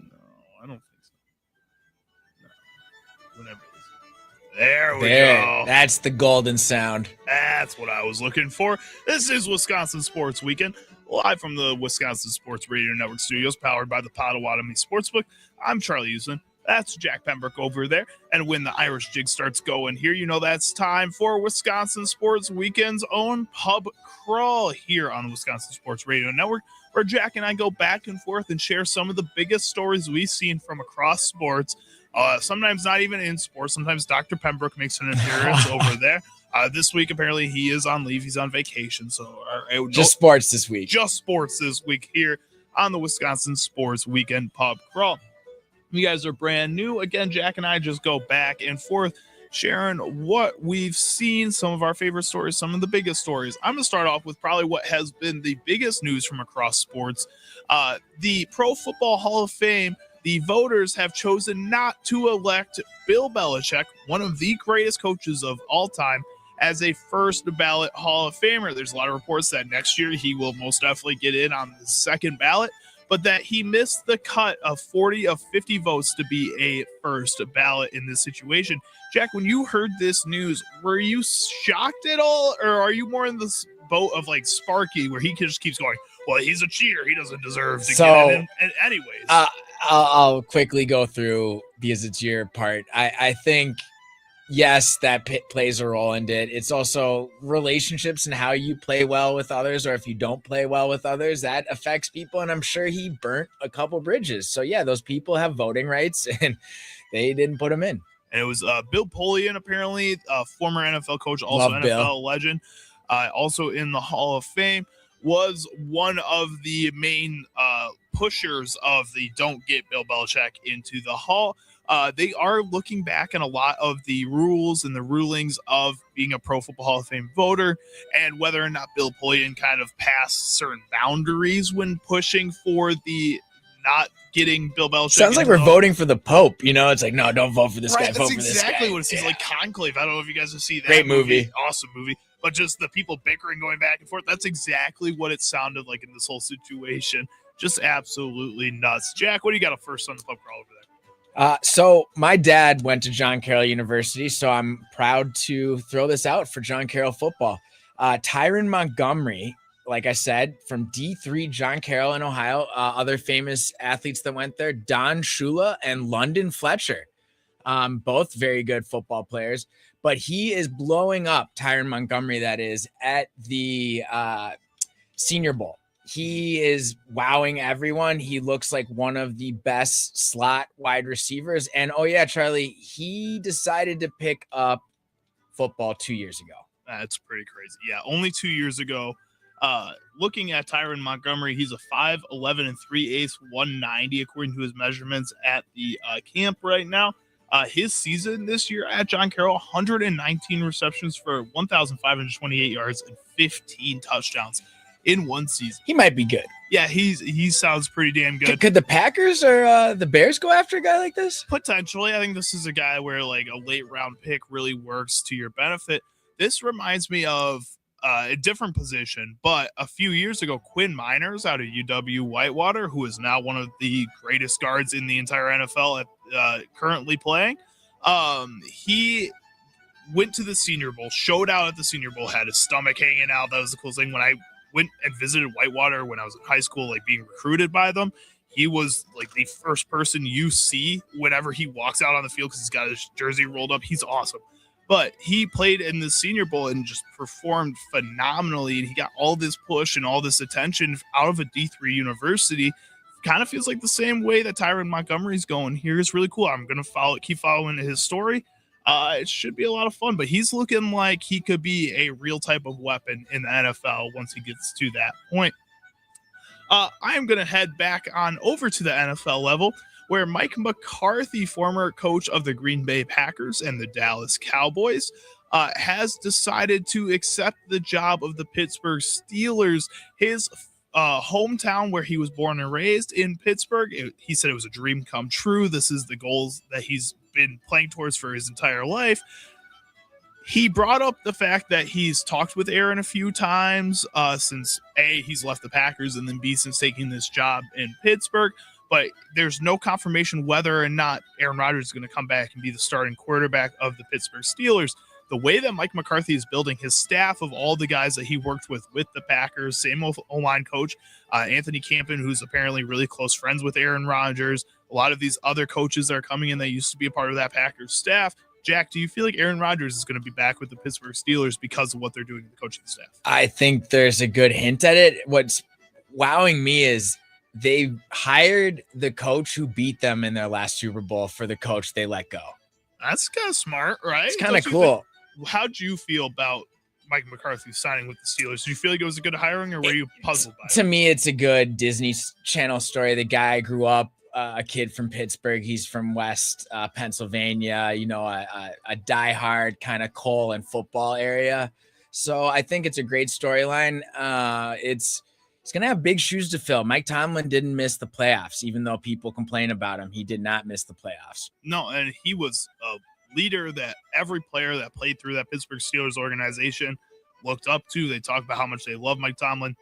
I don't think so. No. Whatever it is. There we go. That's the golden sound. That's what I was looking for. This is Wisconsin Sports Weekend, live from the Wisconsin Sports Radio Network studios, powered by the Potawatomi Sportsbook. I'm Charlie Houston. That's Jack Pembroke over there. And when the Irish jig starts going here, you know that's time for Wisconsin Sports Weekend's own pub crawl here on the Wisconsin Sports Radio Network, where Jack and I go back and forth and share some of the biggest stories we've seen from across sports. Sometimes not even in sports. Sometimes Dr. Pembroke makes an appearance over there. This week, apparently, he is on leave. He's on vacation. So just sports this week. Just sports this week here on the Wisconsin Sports Weekend Pub Crawl. You guys are brand new. Again, Jack and I just go back and forth sharing what we've seen, some of our favorite stories, some of the biggest stories. I'm going to start off with probably what has been the biggest news from across sports. The Pro Football Hall of Fame, the voters have chosen not to elect Bill Belichick, one of the greatest coaches of all time, as a first ballot Hall of Famer. There's a lot of reports that next year he will most definitely get in on the second ballot, but that he missed the cut of 40 of 50 votes to be a first ballot in this situation. Jack, when you heard this news, were you shocked at all, or are you more in this boat of like Sparky, where he just keeps going, well, he's a cheater, he doesn't deserve to get in? And anyways, I'll quickly go through because it's your part. I think, yes, that plays a role in it. It's also relationships and how you play well with others, or if you don't play well with others, that affects people. And I'm sure he burnt a couple bridges. So yeah, those people have voting rights and they didn't put him in. And it was Bill Polian, apparently, a former NFL coach, also Love NFL Bill. legend, also in the Hall of Fame, was one of the main pushers of the don't get Bill Belichick into the Hall. They are looking back on a lot of the rules and the rulings of being a Pro Football Hall of Fame voter, and whether or not Bill Polian kind of passed certain boundaries when pushing for the not getting Bill Belichick. Sounds like we're voting for the Pope. You know, it's like, no, don't vote for this guy. That's vote for this guy. exactly what it seems like. Conclave. I don't know if you guys have seen that. Great movie. Awesome movie. But just the people bickering, going back and forth. That's exactly what it sounded like in this whole situation. Just absolutely nuts. Jack, what do you got first on the pub crawl over there? So my dad went to John Carroll University, so I'm proud to throw this out for John Carroll football. Tyron Montgomery, like I said, from D3 John Carroll in Ohio. Other famous athletes that went there, Don Shula and London Fletcher, both very good football players. But he is blowing up, Tyron Montgomery, that is, at the Senior Bowl. He is wowing everyone. He looks like one of the best slot wide receivers. And, oh, yeah, Charlie, he decided to pick up football 2 years ago. That's pretty crazy. Yeah, only 2 years ago. Looking at Tyron Montgomery, he's a 5'11 and 3/8, 190, according to his measurements at the camp right now. His season this year at John Carroll, 119 receptions for 1,528 yards and 15 touchdowns in one season. He might be good. Yeah, he sounds pretty damn good. Could the Packers or the Bears go after a guy like this? Potentially. I think this is a guy where like a late round pick really works to your benefit. This reminds me of a different position, but a few years ago, Quinn Miners out of UW Whitewater, who is now one of the greatest guards in the entire NFL currently playing. He went to the Senior Bowl, showed out at the Senior Bowl, had his stomach hanging out. That was the coolest thing. When I went and visited Whitewater when I was in high school, like being recruited by them, he was like the first person you see whenever he walks out on the field because he's got his jersey rolled up. He's awesome. But he played in the Senior Bowl and just performed phenomenally. And he got all this push and all this attention out of a D3 university. Kind of feels like the same way that Tyron Montgomery's going here. Is really cool. I'm going to keep following his story. It should be a lot of fun, but he's looking like he could be a real type of weapon in the NFL once he gets to that point. I am going to head back on over to the NFL level, where Mike McCarthy, former coach of the Green Bay Packers and the Dallas Cowboys, has decided to accept the job of the Pittsburgh Steelers. His hometown, where he was born and raised in Pittsburgh, he said it was a dream come true. This is the goals that he's been playing towards for his entire life. He brought up the fact that he's talked with Aaron a few times since A, he's left the Packers, and then B, since taking this job in Pittsburgh. But there's no confirmation whether or not Aaron Rodgers is going to come back and be the starting quarterback of the Pittsburgh Steelers. The way that Mike McCarthy is building his staff of all the guys that he worked with the Packers, same O-line coach, Anthony Campen, who's apparently really close friends with Aaron Rodgers, a lot of these other coaches that are coming in that used to be a part of that Packers staff. Jack, do you feel like Aaron Rodgers is going to be back with the Pittsburgh Steelers because of what they're doing to the coaching staff? I think there's a good hint at it. What's wowing me is they hired the coach who beat them in their last Super Bowl for the coach they let go. That's kind of smart, right? It's kind of cool. How'd you feel about Mike McCarthy signing with the Steelers? Did you feel like it was a good hiring, or were you puzzled by it? To me, it's a good Disney Channel story. The guy grew up a kid from Pittsburgh. He's from West Pennsylvania, you know, a diehard kind of coal and football area. So I think it's a great storyline. It's going to have big shoes to fill. Mike Tomlin didn't miss the playoffs, even though people complain about him. He did not miss the playoffs. No, and he was a leader that every player that played through that Pittsburgh Steelers organization looked up to. They talked about how much they love Mike Tomlin.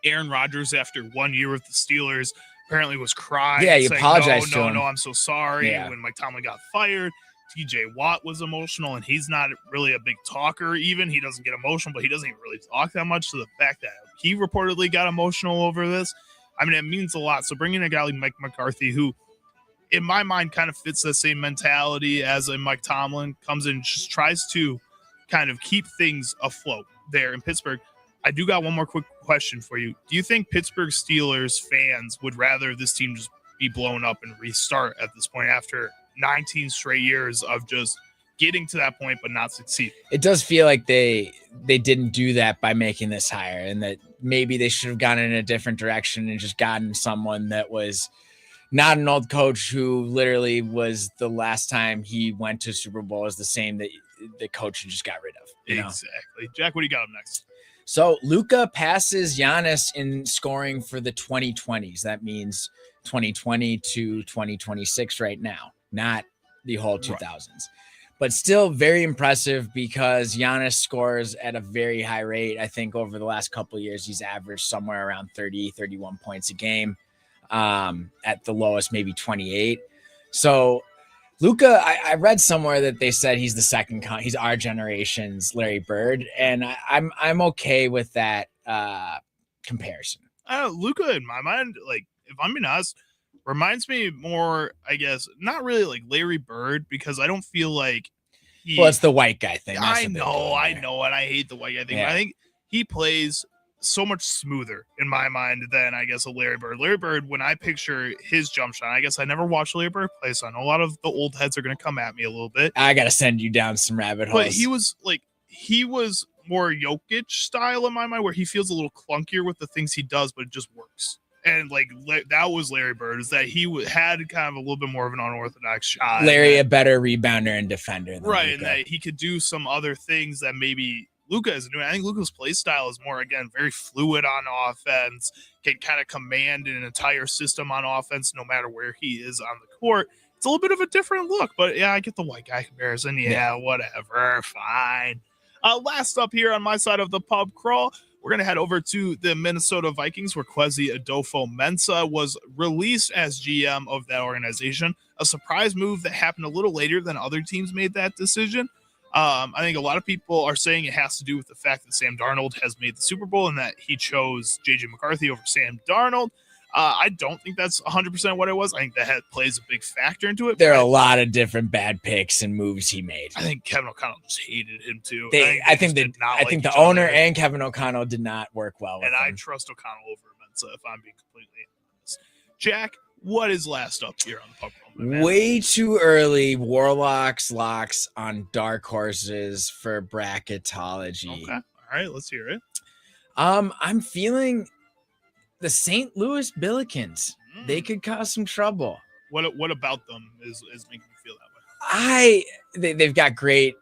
Aaron Rodgers, after 1 year with the Steelers, apparently was crying. Yeah, he apologized to him. No, I'm so sorry. Yeah. When Mike Tomlin got fired, TJ Watt was emotional, and he's not really a big talker even. He doesn't get emotional, but he doesn't even really talk that much. So the fact that he reportedly got emotional over this, I mean, it means a lot. So bringing a guy like Mike McCarthy, who in my mind kind of fits the same mentality as a Mike Tomlin, comes in and just tries to kind of keep things afloat there in Pittsburgh. I do got one more quick question for you. Do you think Pittsburgh Steelers fans would rather this team just be blown up and restart at this point after 19 straight years of just getting to that point but not succeeding? It does feel like they didn't do that by making this hire, and that maybe they should have gone in a different direction and just gotten someone that was not an old coach who literally was the last time he went to Super Bowl is the same that the coach just got rid of. Exactly. Jack, what do you got up next? So Luka passes Giannis in scoring for the 2020s. That means 2020 to 2026 right now, not the whole 2000s. Right. But still very impressive because Giannis scores at a very high rate. I think over the last couple of years, he's averaged somewhere around 30, 31 points a game. At the lowest, maybe 28. So Luka, I read somewhere that they said he's the second, he's our generation's Larry Bird. And I'm okay with that comparison. Luka, in my mind, like, if I'm being honest, reminds me more, I guess, not really like Larry Bird, because I don't feel like well, it's the white guy thing. I know, and I hate the white guy thing. Yeah. I think he plays so much smoother in my mind than, I guess, a Larry Bird. Larry Bird, when I picture his jump shot, I guess I never watched Larry Bird play, so I know a lot of the old heads are going to come at me a little bit. I got to send you down some rabbit holes. But he was more Jokic style in my mind, where he feels a little clunkier with the things he does, but it just works. And like that was Larry Bird, is that he had kind of a little bit more of an unorthodox shot. Larry, a better rebounder and defender than right, Luka. And that he could do some other things that maybe Luka isn't doing. I think Luka's play style is more, again, very fluid on offense, can kind of command an entire system on offense no matter where he is on the court. It's a little bit of a different look, but yeah, I get the white guy comparison. Yeah, whatever, fine. Last up here on my side of the pub crawl, we're going to head over to the Minnesota Vikings, where Kwesi Adofo-Mensah was released as GM of that organization. A surprise move that happened a little later than other teams made that decision. I think a lot of people are saying it has to do with the fact that Sam Darnold has made the Super Bowl and that he chose J.J. McCarthy over Sam Darnold. I don't think that's 100% what it was. I think that plays a big factor into it. There are a lot of different bad picks and moves he made. I think Kevin O'Connell just hated him too. I think the owner and Kevin O'Connell did not work well with him. I trust O'Connell over Mensah, if I'm being completely honest. Jack, what is last up here on the pub crawl? Way too early. Warlocks locks on dark horses for bracketology. Okay. All right, let's hear it. I'm feeling the St. Louis Billikens. They could cause some trouble. What about them is making you feel that way? They've got great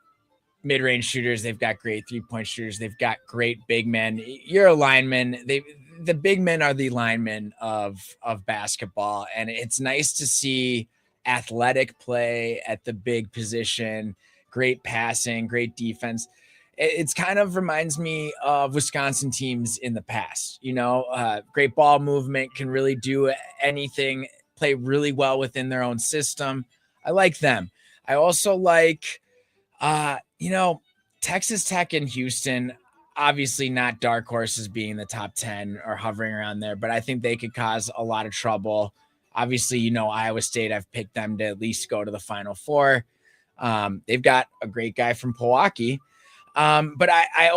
mid-range shooters. They've got great three-point shooters. They've got great big men. You're a lineman. The big men are the linemen of basketball, and it's nice to see athletic play at the big position. great passing, great defense. It's kind of reminds me of Wisconsin teams in the past, great ball movement, can really do anything, play really well within their own system. I like them. I also like, Texas Tech and Houston, obviously not dark horses being the top 10 or hovering around there, but I think they could cause a lot of trouble. Obviously, Iowa State, I've picked them to at least go to the Final Four. They've got a great guy from Milwaukee. But I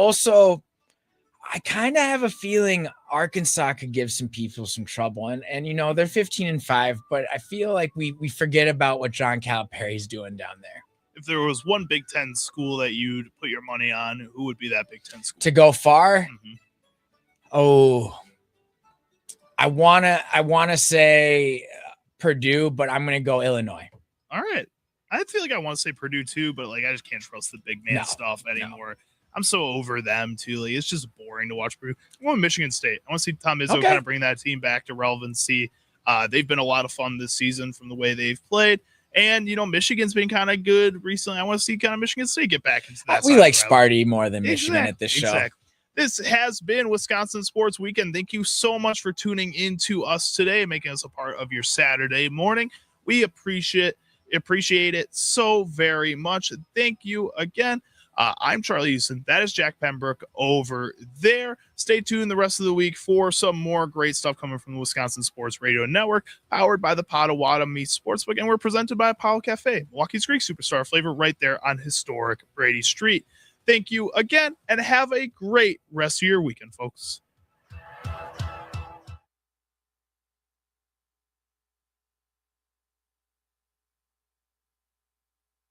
kind of have a feeling Arkansas could give some people some trouble. And they're 15-5, but I feel like we forget about what John Calipari's doing down there. If there was one Big Ten school that you'd put your money on, who would be that Big Ten school? To go far? Mm-hmm. Oh, I wanna say Purdue, but I'm gonna go Illinois. All right. I feel like I want to say Purdue too, but I just can't trust the big man stuff anymore. No. I'm so over them too. It's just boring to watch Purdue. I want Michigan State. I want to see Tom Izzo kind of bring that team back to relevancy. They've been a lot of fun this season from the way they've played. And, Michigan's been kind of good recently. I want to see kind of Michigan State get back into that. We like Sparty more than Michigan at this show. Exactly. This has been Wisconsin Sports Weekend. Thank you so much for tuning in to us today and making us a part of your Saturday morning. We appreciate it so very much. Thank you again. I'm Charlie Houston. That is Jack Pembroke over there. Stay tuned the rest of the week for some more great stuff coming from the Wisconsin Sports Radio Network, powered by the Potawatomi Sportsbook, and we're presented by Apollo Cafe, Milwaukee's Greek superstar flavor right there on historic Brady Street. Thank you again, and have a great rest of your weekend, folks.